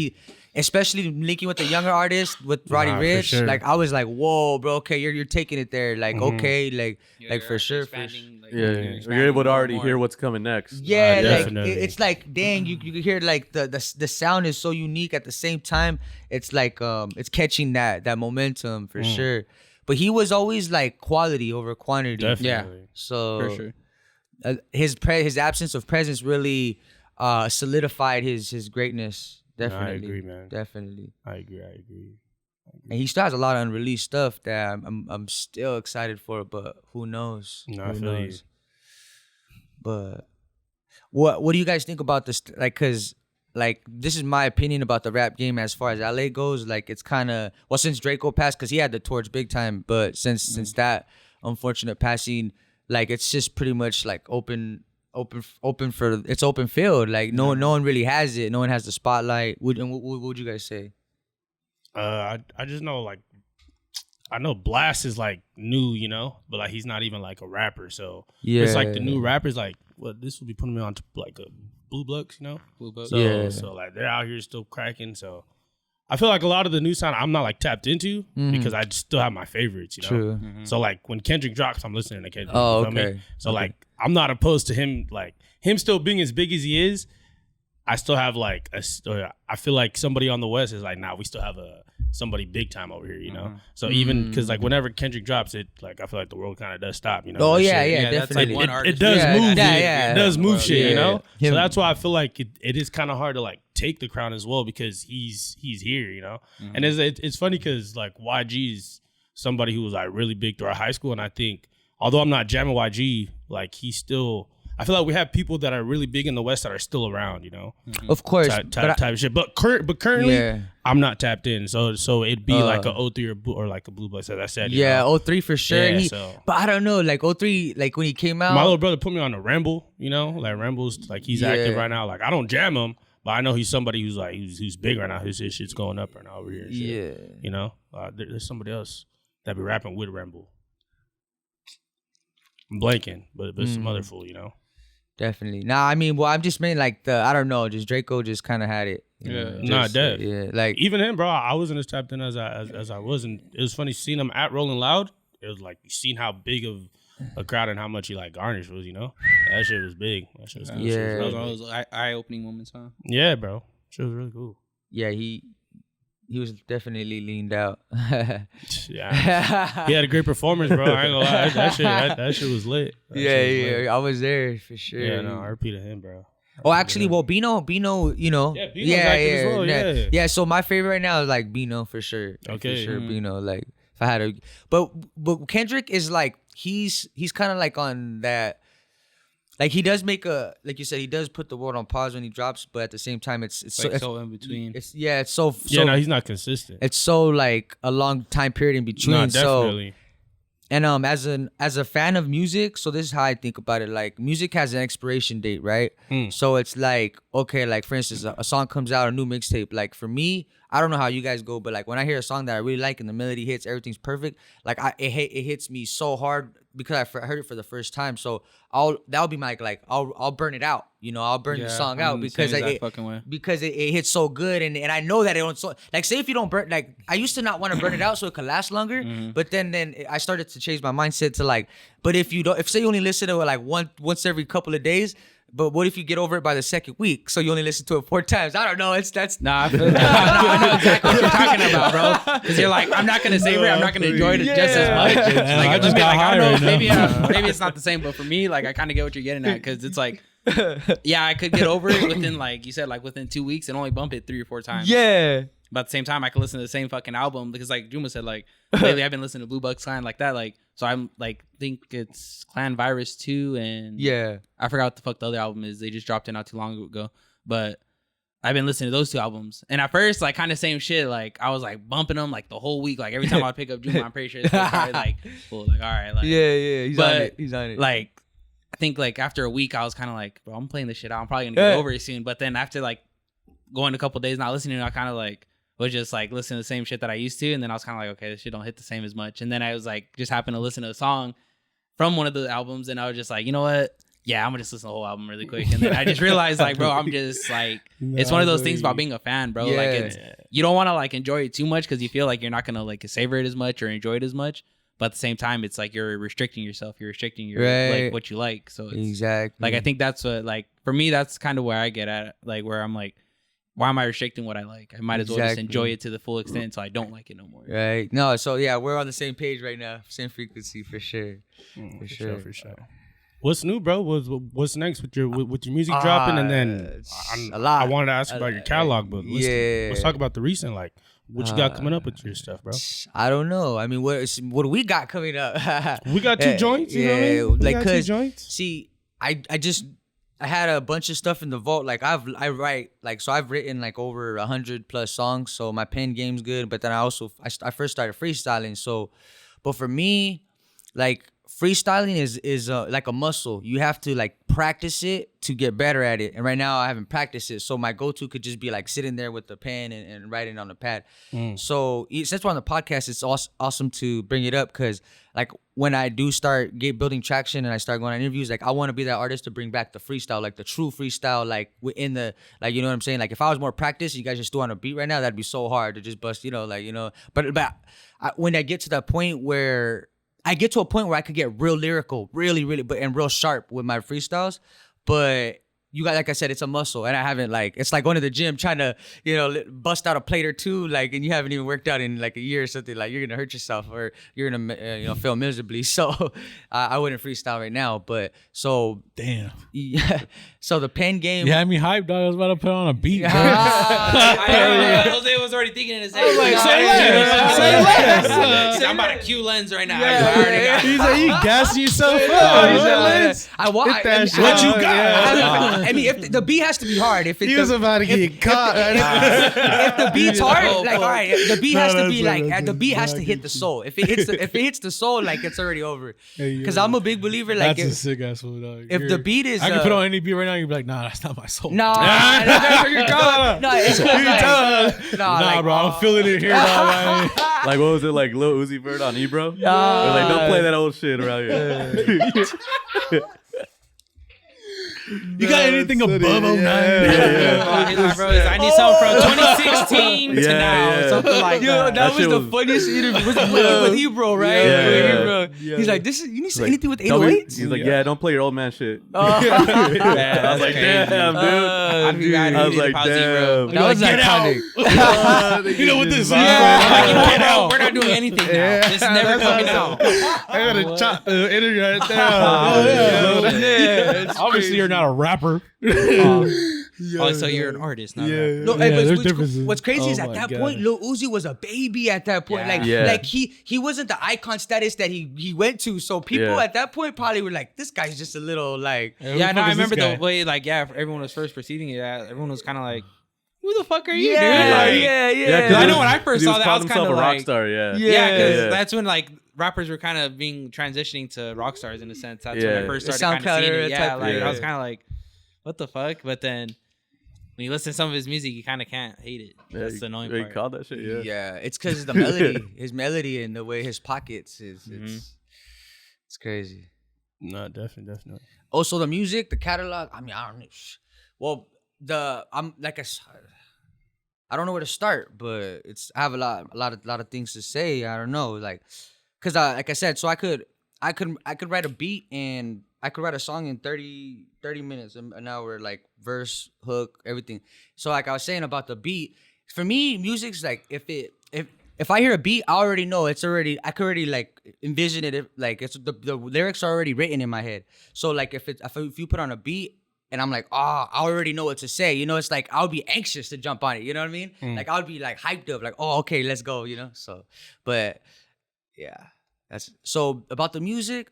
especially linking with the younger artists with Roddy Ricch, sure. Like, I was like, whoa, bro, okay, you're taking it there, like, okay, like for sure, you're able to already hear what's coming next. Yeah, like it's like, dang, you can hear like the sound is so unique at the same time. It's like it's catching that momentum for sure. But he was always like quality over quantity. Definitely. Yeah, so for sure. His absence of presence really solidified his greatness. Definitely, no, I agree, man. Definitely, I agree. And he still has a lot of unreleased stuff that I'm still excited for, but who knows? No, who I feel knows? But what do you guys think about this? Like, cause like this is my opinion about the rap game as far as LA goes. Like, it's kind of, well, since Draco passed, cause he had the torch big time, but since that unfortunate passing, like, it's just pretty much like open field. Like, no one really has it. No one has the spotlight. What would you guys say? I just know, like, I know Blast is like new, you know, but like he's not even like a rapper. So it's like the new rappers, like, well, this will be putting me on to like a Blue Bucks, you know. Blue Bucks. So like they're out here still cracking. So I feel like a lot of the new sound I'm not like tapped into because I still have my favorites, you know. True. So like when Kendrick drops, I'm listening to Kendrick. Oh, you feel okay. me? So like I'm not opposed to him, like him still being as big as he is. I still have like I feel like somebody on the West is like, nah, we still have somebody big time over here, you know. So even because like whenever Kendrick drops it, like I feel like the world kind of does stop, you know. Oh yeah, shit. definitely. Like one it does move, it does move shit, you know. Him. So that's why I feel like it is kind of hard to like take the crown as well because he's here, you know. And it's funny because like YG is somebody who was like really big throughout high school, and I think although I'm not jamming YG, like he's still. I feel like we have people that are really big in the West that are still around, you know. Of course, type of shit. But currently, I'm not tapped in. So it'd be like a 03 or like a Blue Bucks, as I said. You know? 03 for sure. Yeah, but I don't know, like 03, like when he came out. My little brother put me on a Ramble, you know, like Ramble's like he's active right now. Like I don't jam him, but I know he's somebody who's like who's big right now. His shit's going up right now over here. And shit, you know, there's somebody else that be rapping with Ramble. I'm blanking, but some other fool, you know. Definitely. Nah, I mean, well, I'm just mean like I don't know, just Draco just kind of had it. Not dead. Yeah, like even him, bro. I wasn't as tapped in as I was, and it was funny seeing him at Rolling Loud. It was like you seen how big of a crowd and how much he like garnish was, you know. That shit was big. That shit was cool. Yeah, those eye-opening moments, huh? Yeah, bro. Shit was really cool. Yeah, he was definitely leaned out. Yeah, he had a great performance, bro. I ain't gonna lie, that shit was lit. Yeah, I was there for sure. Yeah, no, RP to him, bro. Oh, actually, well, Bino, you know, Yeah, Bino's active as well, yeah. So my favorite right now is like Bino for sure. Okay, for sure, Bino. Like if I had a, but Kendrick is like he's kind of like on that. Like he does make like you said, he does put the world on pause when he drops, but at the same time, it's so in between. It's so no, he's not consistent. It's so like a long time period in between. No, definitely. So, and as a fan of music, so this is how I think about it. Like music has an expiration date, right? So it's like, okay, like for instance, a song comes out, a new mixtape. Like for me, I don't know how you guys go, but like when I hear a song that I really like and the melody hits, everything's perfect. Like it hits me so hard because I heard it for the first time. So that'll be my like I'll burn it out. You know, I'll burn the song out because it hits so good, and I know that it don't. So like, say if you don't burn, like I used to not want to burn it out so it could last longer, but then I started to change my mindset to like, but if you don't, if say you only listen to it like once every couple of days. But what if you get over it by the second week? So you only listen to it 4 times. I don't know. That's nah. I feel I know exactly what you're talking about, bro. Because you're like, I'm not gonna savor it. I'm not gonna enjoy it just as much. Like, I just got high right now. Maybe it's not the same, but for me, like I kind of get what you're getting at because it's like, yeah, I could get over it within like you said, like within 2 weeks and only bump it 3 or 4 times. Yeah. But at the same time, I could listen to the same fucking album because, like Juma said, like lately I've been listening to Blue Bucks Clan like that. Like, so I'm like think it's Clan Virus 2 and I forgot what the fuck the other album is. They just dropped it not too long ago. But I've been listening to those 2 albums, and at first, like kind of same shit. Like I was like bumping them like the whole week. Like every time I pick up Juma, I'm pretty sure it's probably like cool. Like all right, like He's on it. Like I think like after a week, I was kind of like, bro, I'm playing this shit out. I'm probably gonna get over it soon. But then after like going a couple days not listening, I kind of like was just like listening to the same shit that I used to, and then I was kind of like, okay, this shit don't hit the same as much. And then I was like, just happened to listen to a song from one of the albums, and I was just like, you know what? Yeah, I'm gonna just listen to the whole album really quick. And then I just realized, like, bro, I'm just like, it's one of those things about being a fan, bro. Yeah. Like, it's you don't want to like enjoy it too much because you feel like you're not gonna like savor it as much or enjoy it as much. But at the same time, it's like you're restricting yourself. You're restricting your like what you like. So it's, exactly. like I think that's what like for me, that's kind of where I get at, like where I'm like, why am I restricting what I like? I might as well just enjoy it to the full extent so I don't like it no more. Right. No, so yeah, we're on the same page right now. Same frequency for sure. For sure. What's new, bro? What's next with your music dropping? And then a lot. I wanted to ask about your catalog, but let's talk about the recent, like what you got coming up with your stuff, bro. I don't know. I mean, what do we got coming up? We got 2 joints, you know what I mean? Like, cause see, I had a bunch of stuff in the vault. Like I write like, so I've written like over 100+ songs. So my pen game's good. But then I first started freestyling. So, but for me, like freestyling is like a muscle. You have to like practice it to get better at it. And right now I haven't practiced it. So my go-to could just be like sitting there with the pen and writing on the pad. So since we're on the podcast, it's awesome to bring it up because like when I do start building traction and I start going on interviews, like I want to be that artist to bring back the freestyle, like the true freestyle, like within the, like, you know what I'm saying? Like if I was more practiced, you guys just do on a beat right now, that'd be so hard to just bust, you know, like, you know, but when I get to that point where I get to a point where I could get real lyrical, really, but and real sharp with my freestyles, but you got, like I said, it's a muscle, and I haven't like, it's like going to the gym trying to, you know, bust out a plate or 2, like, and you haven't even worked out in like a year or something. Like you're gonna hurt yourself or you're gonna, you know, fail miserably. So I wouldn't freestyle right now, but so damn, yeah. So the pen game, you had me hyped, dog. I was about to put on a beat. Bro. Jose was already thinking in his head. I was like, say less. I'm about to cue Lens right now. Yeah. He's like, you gassing yourself up. What you got? I mean, if the beat has to be hard. If he was about to get caught. If the beat's hard, like all right, the beat has to be like the beat has to hit the soul. If it hits the soul, like it's already over. Because I'm a big believer. Like that's a sick ass fool, dog. If the beat is, I can put on any beat right now. You'd be like, nah, that's not my soul. Nah, that's where you're going. No, it's nah, bro, I'm feeling it here. Dog, like what was it, like Lil Uzi Vert on Ebro? Like don't play that old shit around here. You got anything above 09? Yeah. Bro, I need something from 2016 to now. Something like that. That was the funniest interview with Ebro, right? Yeah. He's like, this is, you need to say anything with 808s? He's like, yeah, don't play your old man shit. I was like, damn, dude. I was like, damn. That was iconic. You know what this is? Get out. We're not doing anything now. This never comes out. I gotta chop the interview right there. Obviously, you're not not a rapper. Oh, so you're an artist, not a rapper. No, Yeah, there's what's differences. what's crazy is Oh at my that God. point, Lil Uzi was a baby at that point. Yeah. Like he wasn't the icon status that he went to. So people at that point probably were like, this guy's just a little like. Yeah, no, I remember the way, like, everyone was first perceiving it. Everyone was kind of like, who the fuck are you, dude? Like, yeah. Because I know when I first saw that, I was kind of a rock like, star, yeah. because that's when like rappers were kind of being transitioning to rock stars in a sense. That's when I first started kind of seeing it. Yeah, like I was kind of like, what the fuck? But then when you listen to some of his music, you kind of can't hate it. That's the annoying part. He called that shit, yeah. Yeah, it's because the melody, his melody, and the way his pockets is. It's crazy. No, definitely. Also, the music, the catalog. I mean, I don't know. Well, I'm like I don't know where to start, but I have a lot of things to say. I don't know, like, cause like I said, so I could write a beat and I could write a song in 30 minutes, an hour, like verse, hook, everything. So like I was saying about the beat, for me, music's like if I hear a beat, I already know I could already like envision it. Like it's the lyrics are already written in my head. So like if you put on a beat and I'm like, I already know what to say. You know, it's like I would be anxious to jump on it. You know what I mean? Like I would be like hyped up, like, oh, okay, let's go. You know. So, but yeah, that's so about the music.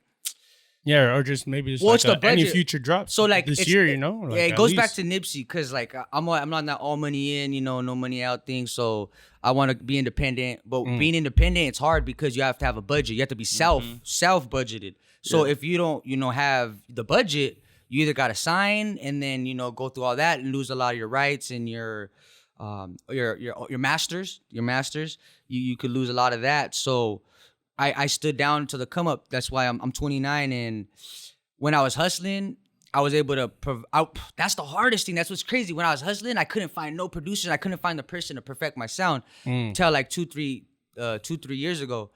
Yeah, or just maybe just What's like the any budget? future drops. So like this year, you know. Like, yeah, it at goes back least. to Nipsey because like I'm not that all money in, you know, no money out thing. So I want to be independent, but being independent, it's hard because you have to have a budget. You have to be self budgeted. So if you don't, have the budget, you either got to sign and then go through all that and lose a lot of your rights and your masters. You could lose a lot of that. So I stood down to the come up. That's why I'm 29, and when I was hustling, I was able to. That's the hardest thing. That's what's crazy. When I was hustling, I couldn't find no producers. I couldn't find the person to perfect my sound till like 2-3 years ago.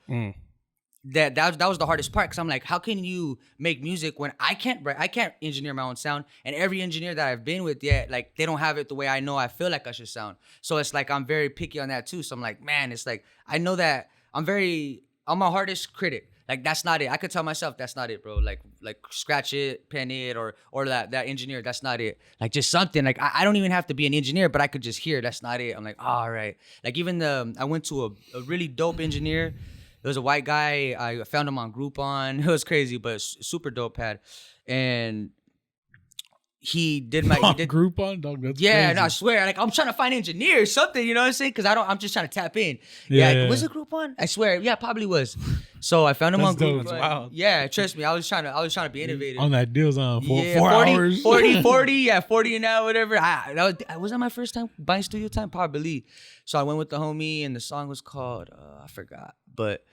That was the hardest part because I'm like, how can you make music when I can't engineer my own sound, and every engineer that I've been with like they don't have it the way I know I feel like I should sound. So it's like I'm very picky on that too. So I'm like, man, it's like I know that I'm my hardest critic. Like that's not it. I could tell myself that's not it, bro. Like scratch it, pen it, or that engineer, that's not it. Like just something. Like I don't even have to be an engineer, but I could just hear that's not it. I'm like, all right. Like even I went to a really dope engineer. It was a white guy. I found him on Groupon. It was crazy, but super dope pad. And he did Groupon, dog. That's crazy. No, I swear. Like I'm trying to find engineers, something. You know what I'm saying? Because I'm just trying to tap in. Was it Groupon? I swear. Yeah, probably was. So I found him on Groupon. Wow. Yeah, trust me. I was trying to be innovative. On that deal's on 4 40, hours. 40, yeah, 40 an hour, whatever. Was that my first time buying studio time? Probably. So I went with the homie, and the song was called I forgot, but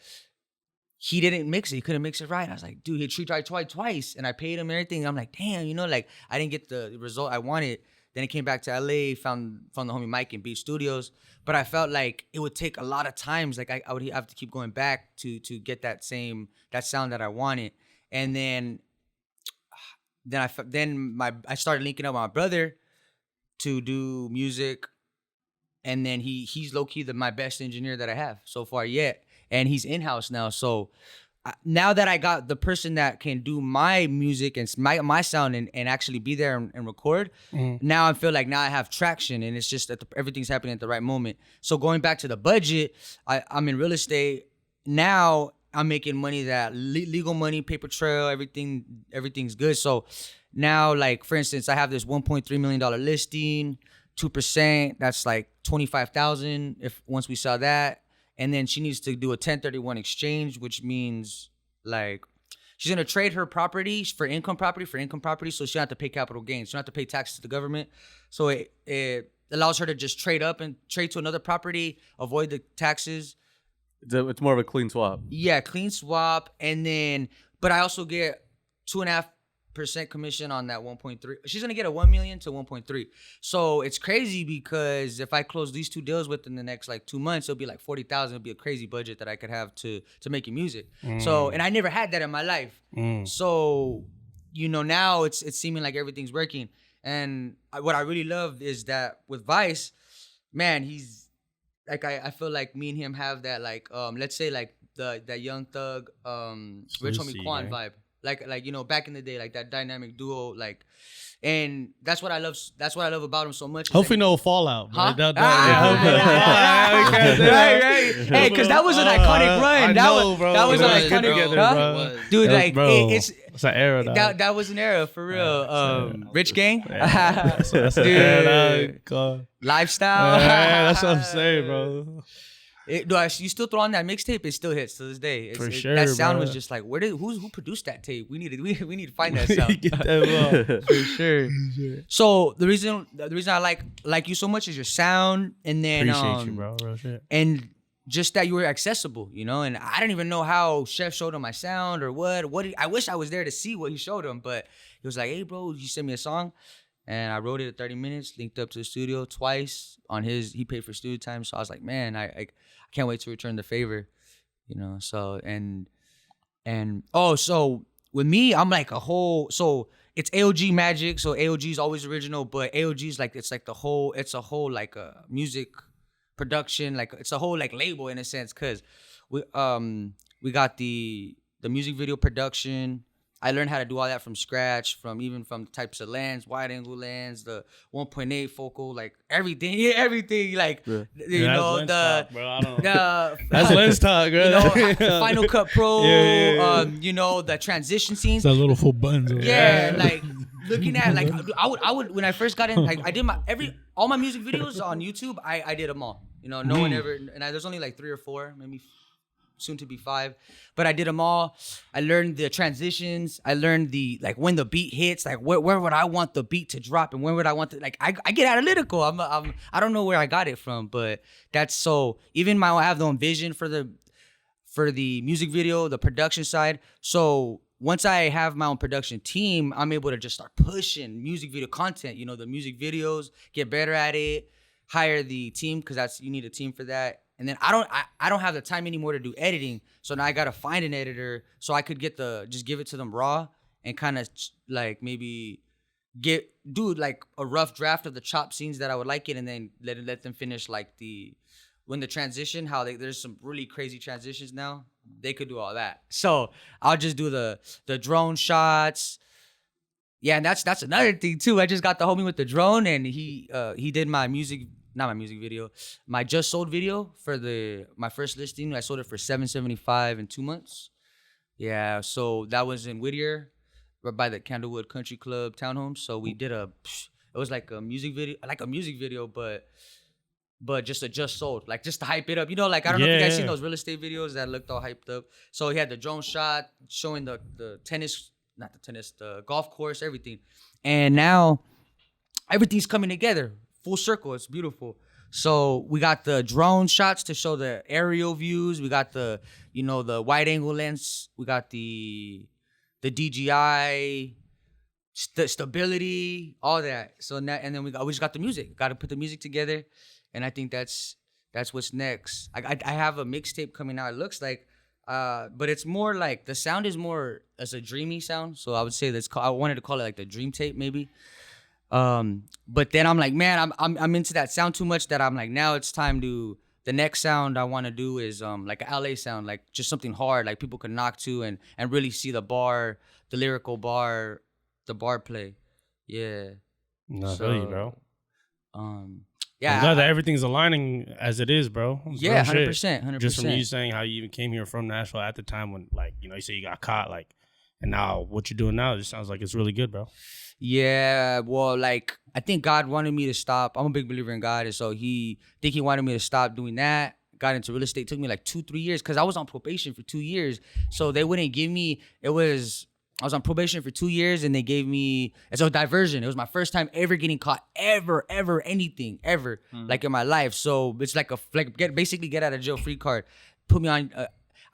he didn't mix it. He couldn't mix it right. I was like, dude, he tried twice, and I paid him everything. I'm like, damn, like I didn't get the result I wanted. Then I came back to LA, found the homie Mike in Beat Studios, but I felt like it would take a lot of times. Like I would have to keep going back to get that sound that I wanted. And then I started linking up with my brother to do music, and then he's low key my best engineer that I have so far yet. And he's in-house now. So now that I got the person that can do my music and my sound and actually be there and record, now I feel like now I have traction, and it's just that everything's happening at the right moment. So going back to the budget, I'm in real estate. Now I'm making money that legal money, paper trail, everything's good. So now, like, for instance, I have this $1.3 million listing, 2%, that's like $25,000 once we sell that. And then she needs to do a 1031 exchange, which means like she's gonna trade her property for income property, so she don't have to pay capital gains. She don't have to pay taxes to the government. So it allows her to just trade up and trade to another property, avoid the taxes. It's more of a clean swap. Yeah, clean swap. And then, but I also get 2.5% commission on that 1.3. She's gonna get a 1 million to 1.3. So it's crazy because if I close these two deals within the next like 2 months, it'll be like 40,000. It'll be a crazy budget that I could have to making music. So, and I never had that in my life. So, now it's seeming like everything's working. And what I really love is that with Vice, man, he's like I feel like me and him have that like let's say like that Young Thug, Rich Homie Quan vibe. like back in the day, like that dynamic duo, like. And that's what I love. That's what I love about him so much. Hopefully, no fallout. Huh? Right? Right. Hey, because that was an iconic run. That was an iconic, bro. Dude. Like it's an era. That was an era for real. Rich Gang, that's dude. Lifestyle. Yeah, that's what I'm saying, bro. You still throw on that mixtape, it still hits to this day. For sure, that sound bro. was just like, who produced that tape? We need to find that sound. Get that For sure. So the reason I like you so much is your sound, and then appreciate you, bro. Real shit. And just that you were accessible, and I didn't even know how Chef showed him my sound or what. I wish I was there to see what he showed him, but he was like, "Hey, bro, you send me a song." And I wrote it in 30 minutes, linked up to the studio twice on he paid for studio time. So I was like, man, I can't wait to return the favor, so, so with me, I'm like so it's AOG Magik. So AOG is always original, but AOG is like, it's a whole like a music production, like it's a whole like label in a sense. Cause we got the music video production. I learned how to do all that from scratch, from the types of lens, wide angle lens, the 1.8 focal, like everything, like that's lens talk, bro. The Final Cut Pro, the transition scenes, that little full buttons. Like looking at like I would when I first got in, like I did all my music videos on YouTube, I did them all. No one ever, and there's only like 3 or 4, maybe soon to be 5, but I did them all. I learned the transitions. I learned the like when the beat hits, like where would I want the beat to drop, and where would I want to like I get analytical. I don't know where I got it from, but that's so even I have my own vision for the music video, the production side. So once I have my own production team, I'm able to just start pushing music video content. The music videos, get better at it, hire the team because you need a team for that. And then I don't have the time anymore to do editing, so now I gotta find an editor so I could just give it to them raw and kind of like maybe do like a rough draft of the chop scenes that I would like it, and then let them finish like when the transition, there's some really crazy transitions now. They could do all that, so I'll just do the drone shots. Yeah, and that's another thing too. I just got the homie with the drone, and he did my not my music video, my just sold video for my first listing. I sold it for $775 in 2 months. Yeah, so that was in Whittier, right by the Candlewood Country Club townhomes. So we did it was like a music video, but just sold, like just to hype it up. Like I don't know if you guys seen those real estate videos that looked all hyped up. So he had the drone shot showing the golf course, everything. And now everything's coming together. Full circle, it's beautiful. So we got the drone shots to show the aerial views. We got the wide angle lens. We got the DJI, stability, all that. So now, and then we just got the music. Got to put the music together, and I think that's what's next. I have a mixtape coming out. It looks like, but it's more like the sound is more as a dreamy sound. So I would say I wanted to call it like the dream tape maybe. But then I'm like, man, I'm into that sound too much that I'm like, now it's time to, the next sound I want to do is like an LA sound, like just something hard, like people can knock to and really see the lyrical bar, the bar play. Yeah. No, I feel you, bro. Yeah. I'm glad that everything's aligning as it is, bro. It's yeah, real 100%. Just from you saying how you even came here from Nashville at the time when, like, you say you got caught, like, and now what you're doing now, it just sounds like it's really good, bro. Yeah, well, like, I think God wanted me to stop. I'm a big believer in God, and so he wanted me to stop doing that. Got into real estate. It took me like 2-3 years because I was on probation for 2 years. So they wouldn't give me, I was on probation for 2 years, and they gave me, it's a diversion. It was my first time ever getting caught, ever, anything, ever, like in my life. So it's like basically get out of jail free card. Put me on,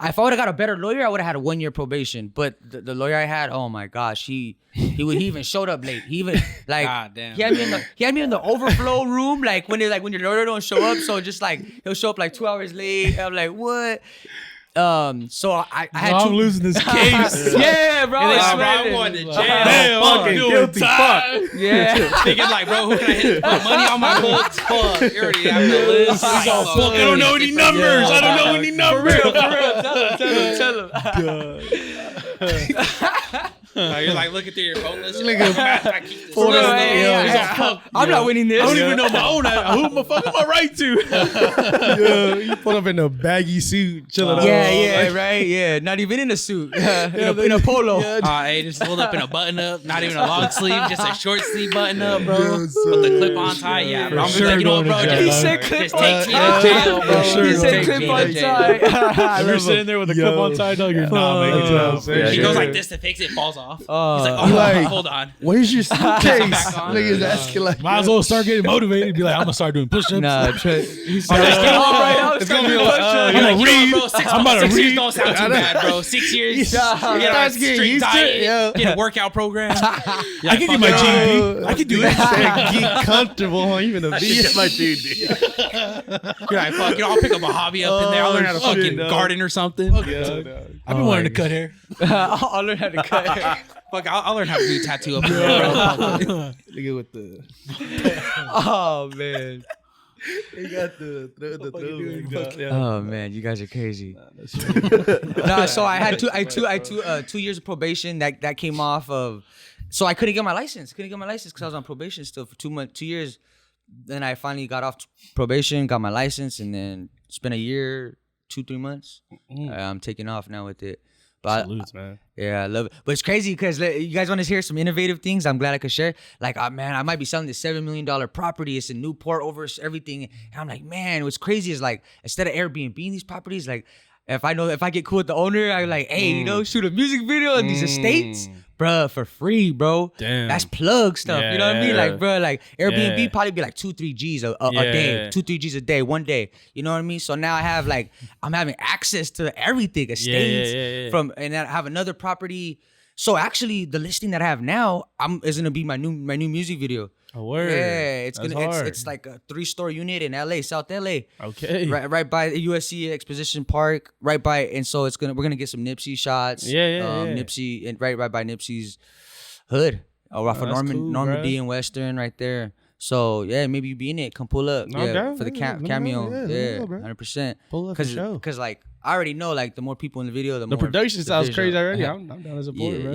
if I would have got a better lawyer, I would have had a 1 year probation. But the lawyer I had, oh my gosh, he even showed up late. He even like God damn. he had me in the overflow room, like when your lawyer don't show up. So just like he'll show up like 2 hours late. I'm like, what? So I had I'm losing this case. Yeah, bro. I'm going to jail. Damn, Fuck, guilty. Fuck. Yeah. Thinking like, bro, who can I hit? Put money on my books. Fuck. You already have the list. I don't know any numbers. I don't know any numbers. For real. Tell him. You're like looking through your phone list. I'm not winning this. I don't even know my own. Who the fuck am I right to? Yo, you put up in a baggy suit, chilling out. Yeah, right. Yeah, not even in a suit. In a polo. Hey, just pulled up in a button up, not even a long sleeve, just a short sleeve button up, bro. With the clip on tie. Yeah, bro. I'm sure like, you know what, bro? going to jail. He said clip Just on take me to tie. jail, bro. He said Take clip me on to jail. tie. If you're sitting there with a clip on tie, dog, you're not making it out. He goes like this to fix it, falls off. He's like, oh, like- hold on. Where's your suitcase? Back on. Niggas asking like, Might as well start getting motivated. Be like, I'm gonna start doing push-ups. Nah, it's gonna be like, I'm You're gonna like, you know read. what, bro, 6 I'm about to years read. don't sound too bad, bro. 6 years. Yeah, You get that's a getting strict used to diet, it, yeah. get a workout program. I can get my GED. I can do it. get comfortable, huh? Even a V. my dude. You're like, fuck it, I'll pick up a hobby up in there. I'll learn how to shit, fucking dog. garden or something. I've been wanting to cut hair. I'll learn how to cut. Fuck, I'll learn how to do a tattoo up in there, bro. Nigga with the, Oh man. he got the Oh man, you guys are crazy. No, so I had 2 years of probation that came off of. So I couldn't get my license. Because I was on probation still for 2 years. Then I finally got off probation, got my license, and then spent a year, 2-3 months. I'm taking off now with it. But Salutes, man. yeah, I love it. But it's crazy because you guys want to hear some innovative things. I'm glad I could share. Like, man, I might be selling this $7 million property. It's in Newport over everything. And I'm like, man, what's crazy is like, instead of Airbnb these properties, like, if I get cool with the owner, I'm like, hey, shoot a music video in these estates, bruh, for free, bro. Damn. That's plug stuff. You know what I mean? Yeah. Like, bruh, like Airbnb Yeah. probably be like 2-3 G's a day, 2-3 G's a day, one day. You know what I mean? So now I have like, I'm having access to everything, estates from, and then I have another property. So actually, the listing that I have now, is gonna be my new music video. A word. Yeah, That's it's like a 3-story unit in LA, South LA. Okay. Right by the USC Exposition Park, right by, and so we're gonna get some Nipsey shots. Yeah. Nipsey, and right by Nipsey's hood, off of that's cool, Normandy bro. and Western right there. So yeah, maybe you be in it. Come pull up, No doubt, for the yeah, let me know, cameo, yeah, let me know, bro. 100%. Pull up for sure. Cause like I already know, like the more people in the video, the The more production sounds visual. crazy already. I'm down to support it, bro.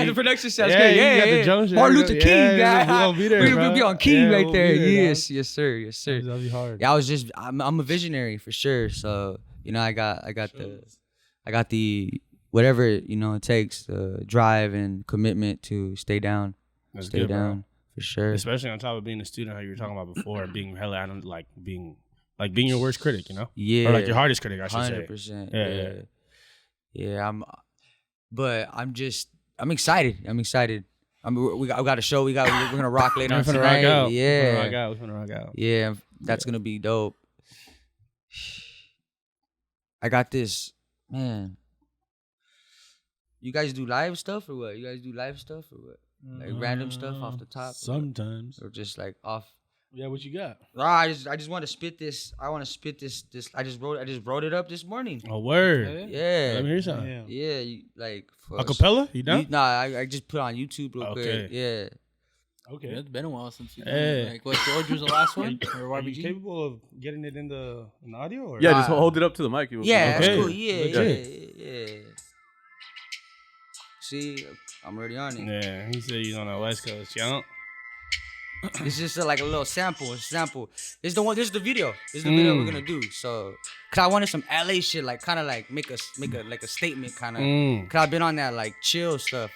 The production sounds Yeah, great. you Yeah, got the yeah. Jones shit, Martin bro. Luther King, Yeah, guy. we gonna be there, We'll bro. be on King Yeah, right we'll there. be there, Yes, yes, sir, yes, sir. That'll be hard. Yeah, I'm a visionary for sure. So I got the whatever it takes, the drive and commitment to stay down, That's stay good, bro. down for sure. Especially on top of being a student, how you were talking about before, and being hella being your worst critic, Yeah, or like your hardest critic, I should say. 100%. Yeah. Yeah. I'm excited. We got a show. We're gonna rock later We're on finna tonight. rock out. Yeah, We're finna rock out. yeah. That's gonna be dope. I got this, man. You guys do live stuff or what? Like random stuff off the top? Sometimes. Or just like off? Yeah, what you got? I just want to spit this. I want to spit this. I just wrote it up this morning. A word. Yeah. Let me hear something. Damn. Yeah, like for Acapella? You done? Nah, I just put it on YouTube real quick. Okay. Yeah. Okay. It's been a while since you Hey. like what George was the last one or Are you YBG? capable of getting it in the audio? Or? Yeah, just hold it up to the mic. Yeah, that's Okay. cool. Yeah, Okay. yeah. See, I'm already on it. Yeah, he said he's on the West Coast, yo. It's just like a little sample. This is the one. This is the video. This is the video we're gonna do. So, cause I wanted some LA shit, like kind of like make a like a statement, kind of. Cause I've been on that like chill stuff.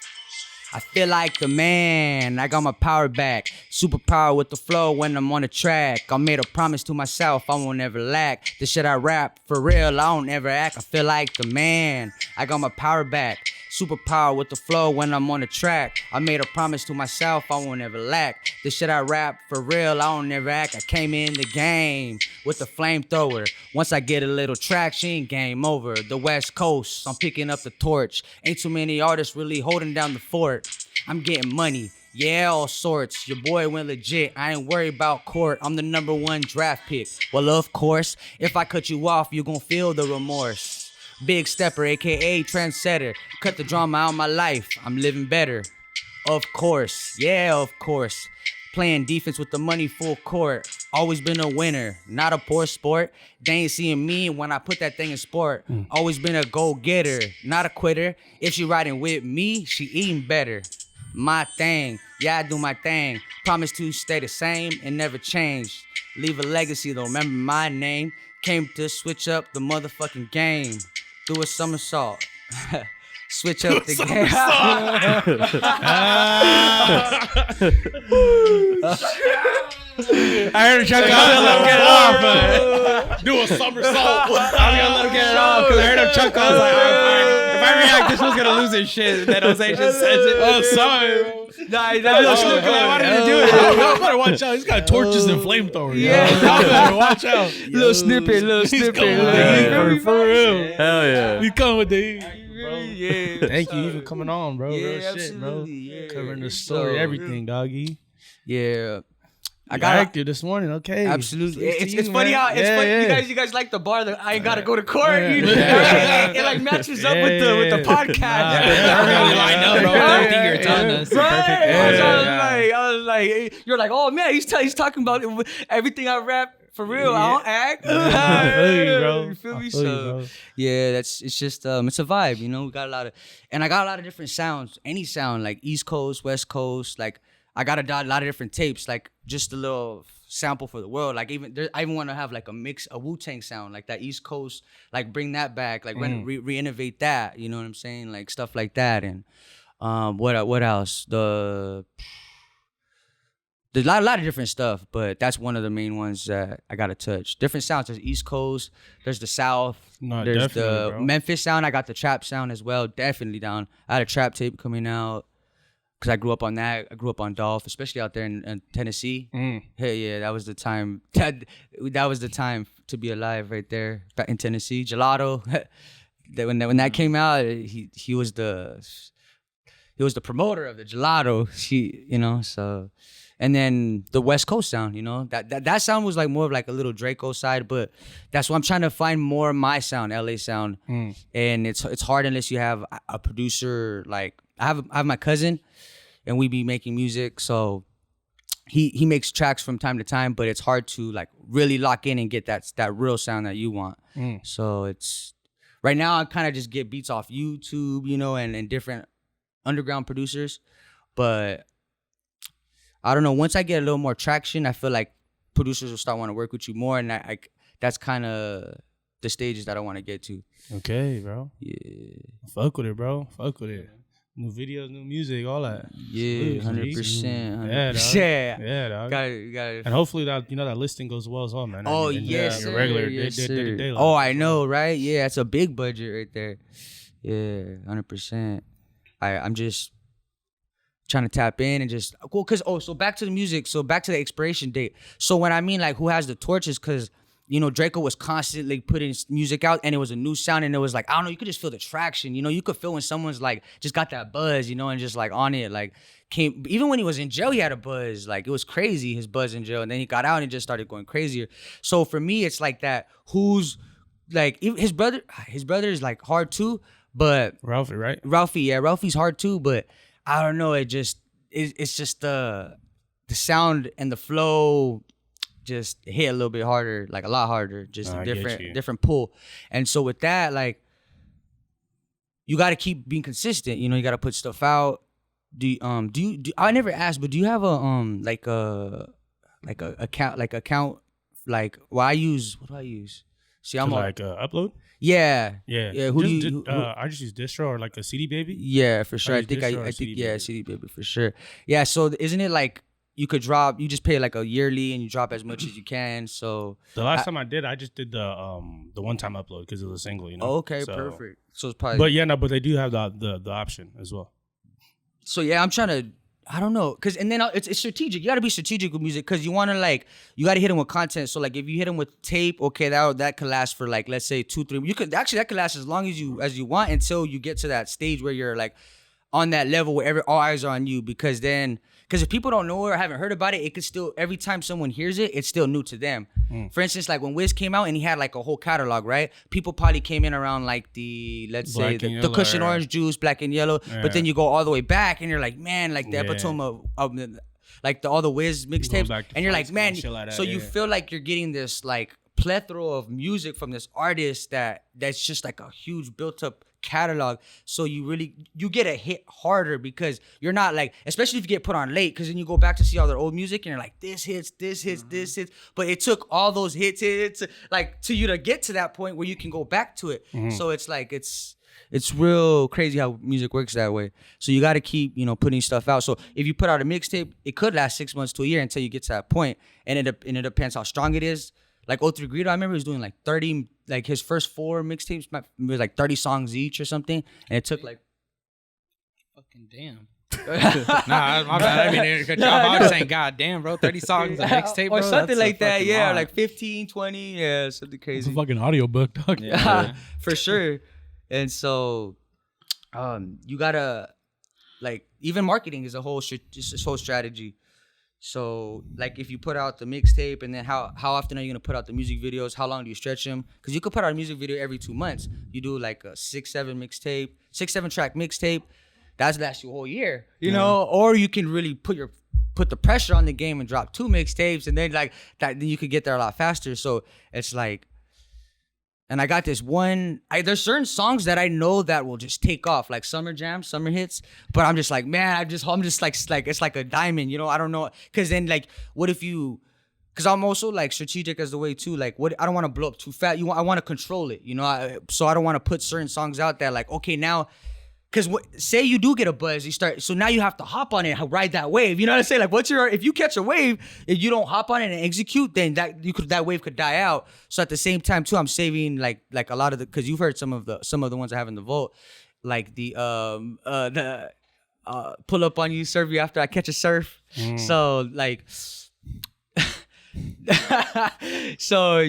I feel like the man. I got my power back. Superpower with the flow when I'm on the track. I made a promise to myself I won't ever lack. The shit I rap, for real, I don't ever act. I feel like the man. I got my power back. Superpower with the flow when I'm on the track. I made a promise to myself I won't ever lack. The shit I rap, for real, I don't ever act. I came in the game with the flamethrower. Once I get a little traction, game over. The West Coast, I'm picking up the torch. Ain't too many artists really holding down the fort. I'm getting money, yeah, all sorts. Your boy went legit, I ain't worried about court. I'm the #1 draft pick. Well, of course, if I cut you off, you gon' feel the remorse. Big stepper, aka trendsetter. Cut the drama out my life, I'm living better. Of course, yeah, of course. Playing defense with the money full court. Always been a winner, not a poor sport. They ain't seeing me when I put that thing in sport. Always been a go-getter, not a quitter. If she riding with me, she eating better. My thing, yeah, I do my thing. Promise to stay the same and never change. Leave a legacy, though, remember my name. Came to switch up the motherfucking game. Do a somersault. Switch up the game. I heard Chuck. I was gonna let him get it off, man. Do a somersault. I was gonna let him get it off because I heard him chuckle. I was like, all right, if I react, this was gonna lose his shit. Then Jose just says it. Oh, sorry, bro. Nah, why did you do it? Y'all better watch out. He's got torches and flamethrowers. Yeah. Y'all better watch out. Little snippet. For real. Hell yeah. We come with the heat. Yeah. Thank you even coming on, bro. Yeah, Real shit, bro. absolutely. Yeah. Covering the story, everything, doggy. Yeah. I got active this morning. Okay, absolutely. Salute to It's you, funny man. how it's funny. Yeah. You guys like the bar that I ain't gotta go to court. It like matches up with the podcast. I know, bro. Everything you're telling us. Right. I was like, you're like, oh man, he's talking about everything I rap. For real, I don't act. I feel you, bro. You feel me? I feel you, bro. Yeah, it's just it's a vibe, you know. We got I got a lot of different sounds. Any sound, like East Coast, West Coast. Like I got a lot of different tapes. Like just a little sample for the world. Like I even want to have like a Wu-Tang sound, like that East Coast. Like bring that back. Like re-innovate that. You know what I'm saying? Like stuff like that. And what else? There's a lot of different stuff, but that's one of the main ones that I got to touch. Different sounds. There's East Coast. There's the South. There's the bro. Memphis sound. I got the trap sound as well. Definitely down. I had a trap tape coming out because I grew up on that. I grew up on Dolph, especially out there in Tennessee. Hey, yeah, that was the time. That was the time to be alive right there back in Tennessee. Gelato. when that came out, he was the promoter of the Gelato. So. And then the West Coast sound, you know, that sound was like more of like a little Draco side, but that's why I'm trying to find more of my sound, LA sound. And it's hard unless you have a producer. Like I have my cousin, and we be making music, so he makes tracks from time to time, but it's hard to like really lock in and get that real sound that you want. So it's right now I kind of just get beats off YouTube, you know, and different underground producers, but I don't know. Once I get a little more traction, I feel like producers will start wanting to work with you more, and that's kind of the stages that I want to get to. Okay, bro. Yeah. Fuck with it, bro. Fuck with it. New videos, new music, all that. Yeah, 100%. Yeah, dog. Yeah, dog. Got it. And hopefully that listing goes well as well, man. Oh, and yes, your regular yes, day. Oh, I know, right? Yeah, that's a big budget right there. Yeah, 100%. I'm just trying to tap in and just so back to the music, so back to the expiration date. So when I mean like who has the torches, because you know Draco was constantly putting music out and it was a new sound, and it was like, I don't know, you could just feel the traction, you know, you could feel when someone's like just got that buzz, you know, and just like on it, like even when he was in jail he had a buzz, like it was crazy, his buzz in jail, and then he got out and just started going crazier. So for me it's like that, who's like his brother is like hard too, but Ralphie, right? Ralphie's hard too, but I don't know. It's just the sound and the flow just hit a little bit harder, like a lot harder, just a different pull. And so with that, like you got to keep being consistent. You know, you got to put stuff out. Do you, I never asked, but do you have a account? What do I use? See, I'm upload. Yeah. Who do you? I just use distro or like a CD Baby. Yeah, for sure. I think CD Baby for sure. Yeah. So isn't it like you could drop? You just pay like a yearly and you drop as much as you can. So the last time I just did the one time upload because it was a single. You know. Okay, so, perfect. So it's probably. But they do have the option as well. So yeah, I'm trying to. I don't know, and then it's strategic. You got to be strategic with music because you want to you got to hit them with content. So like if you hit them with tape, okay, that could last for like, let's say 2-3. You could actually, that could last as long as you want until you get to that stage where you're like on that level where all eyes are on you. Because if people don't know or haven't heard about it, it could still, every time someone hears it, it's still new to them. For instance, like when Wiz came out and he had like a whole catalog, right? People probably came in around like the Cushion Orange Juice, Black and Yellow, but then you go all the way back and you're like, man, like the epitome of like all the Wiz mixtapes, and you're like, man, like so you feel like you're getting this like plethora of music from this artist that's just like a huge built up catalog. So you get a hit harder because you're not like, especially if you get put on late, because then you go back to see all their old music and you're like, this hits, this hits. But it took all those hits like to you to get to that point where you can go back to it. So it's like it's real crazy how music works that way. So you got to keep, putting stuff out. So if you put out a mixtape, it could last 6 months to a year until you get to that point. And it depends how strong it is. Like O3 Greedo, I remember he was doing like 30, like his first 4 mixtapes was like 30 songs each or something. And it took like... Fucking damn. Nah, my bad. I mean, I was saying, God damn, bro, 30 songs a mixtape, bro. Or something like that, yeah. Hard. Like 15, 20, yeah, something crazy. It's a fucking audiobook, dog. Yeah, for sure. And so, you gotta, like, even marketing is a whole strategy. So, like, if you put out the mixtape, and then how often are you gonna put out the music videos? How long do you stretch them? Because you could put out a music video every 2 months. You do like a 6-7 track mixtape. That's lasts you a whole year, you know. Or you can really put the pressure on the game and drop 2 mixtapes, and then like that, then you could get there a lot faster. So it's like. And I got this one, there's certain songs that I know that will just take off, like summer jams, summer hits. But I'm just like, man, I'm just like, it's like a diamond, I don't know. Cause then like, what if cause I'm also like strategic as the way too. Like I don't want to blow up too fast. I want to control it, so I don't want to put certain songs out there like, okay, now, cause say you do get a buzz, so now you have to hop on it, ride that wave. You know what I'm saying? Like if you catch a wave, if you don't hop on it and execute, then that wave could die out. So at the same time too, I'm saving like a lot of cause you've heard some of the ones I have in the vault, like the pull up on you, serve you after I catch a surf. So like, so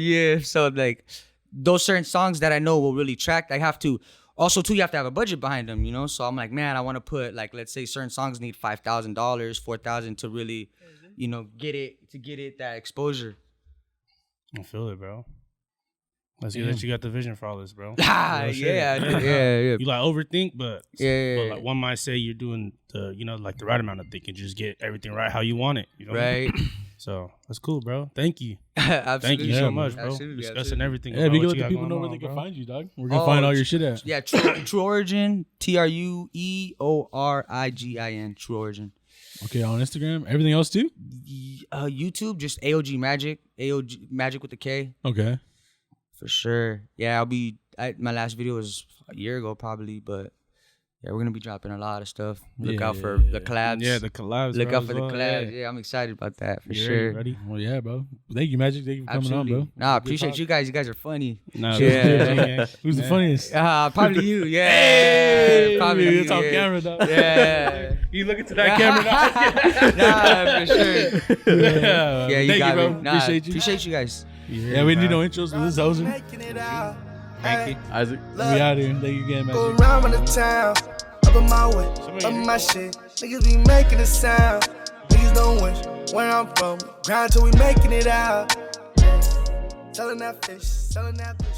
like those certain songs that I know will really track, I have to. Also, too, you have to have a budget behind them, So I'm like, man, I want to put like, let's say certain songs need $5,000, $4,000 to really, get it that exposure. I feel it, bro. That's good that you got the vision for all this, bro. Yeah. You like overthink, but yeah. Like one might say you're doing the, like the right amount of thinking, just get everything right how you want it. You know right. So that's cool, bro. Thank you. Absolutely. Thank you so much, bro. Absolutely. Discussing everything. Yeah, we can let the people know where they can find you, dog. We're gonna find all your shit at. Yeah, True Origin, TrueOrigin, True Origin. Okay, on Instagram. Everything else too? YouTube, just AOG Magik, AOG Magik with the K. Okay. For sure. Yeah, my last video was a year ago probably, but yeah, we're gonna be dropping a lot of stuff. Look out for the collabs. Yeah, the collabs. Look out for the collabs. Yeah, I'm excited about that for sure. Ready? Well, yeah, bro. Thank you, Magik. Thank you for coming on, bro. Nah, appreciate you guys. You guys are funny. Nah, yeah. Who's the funniest? Probably you. Yeah. Probably you. It's on camera, dog. Yeah. You look into that camera now. Nah, for sure. Yeah, you thank got you, bro. me. Nah, Appreciate you guys. Yeah, we need no intros with this hoser. Thank you, Isaac. We out here. Thank you again, Go Magik. around the town, up in my way, up my shit. Niggas be making a sound. Niggas don't wish where I'm from. Grind till we making it out. Selling that fish, selling that fish.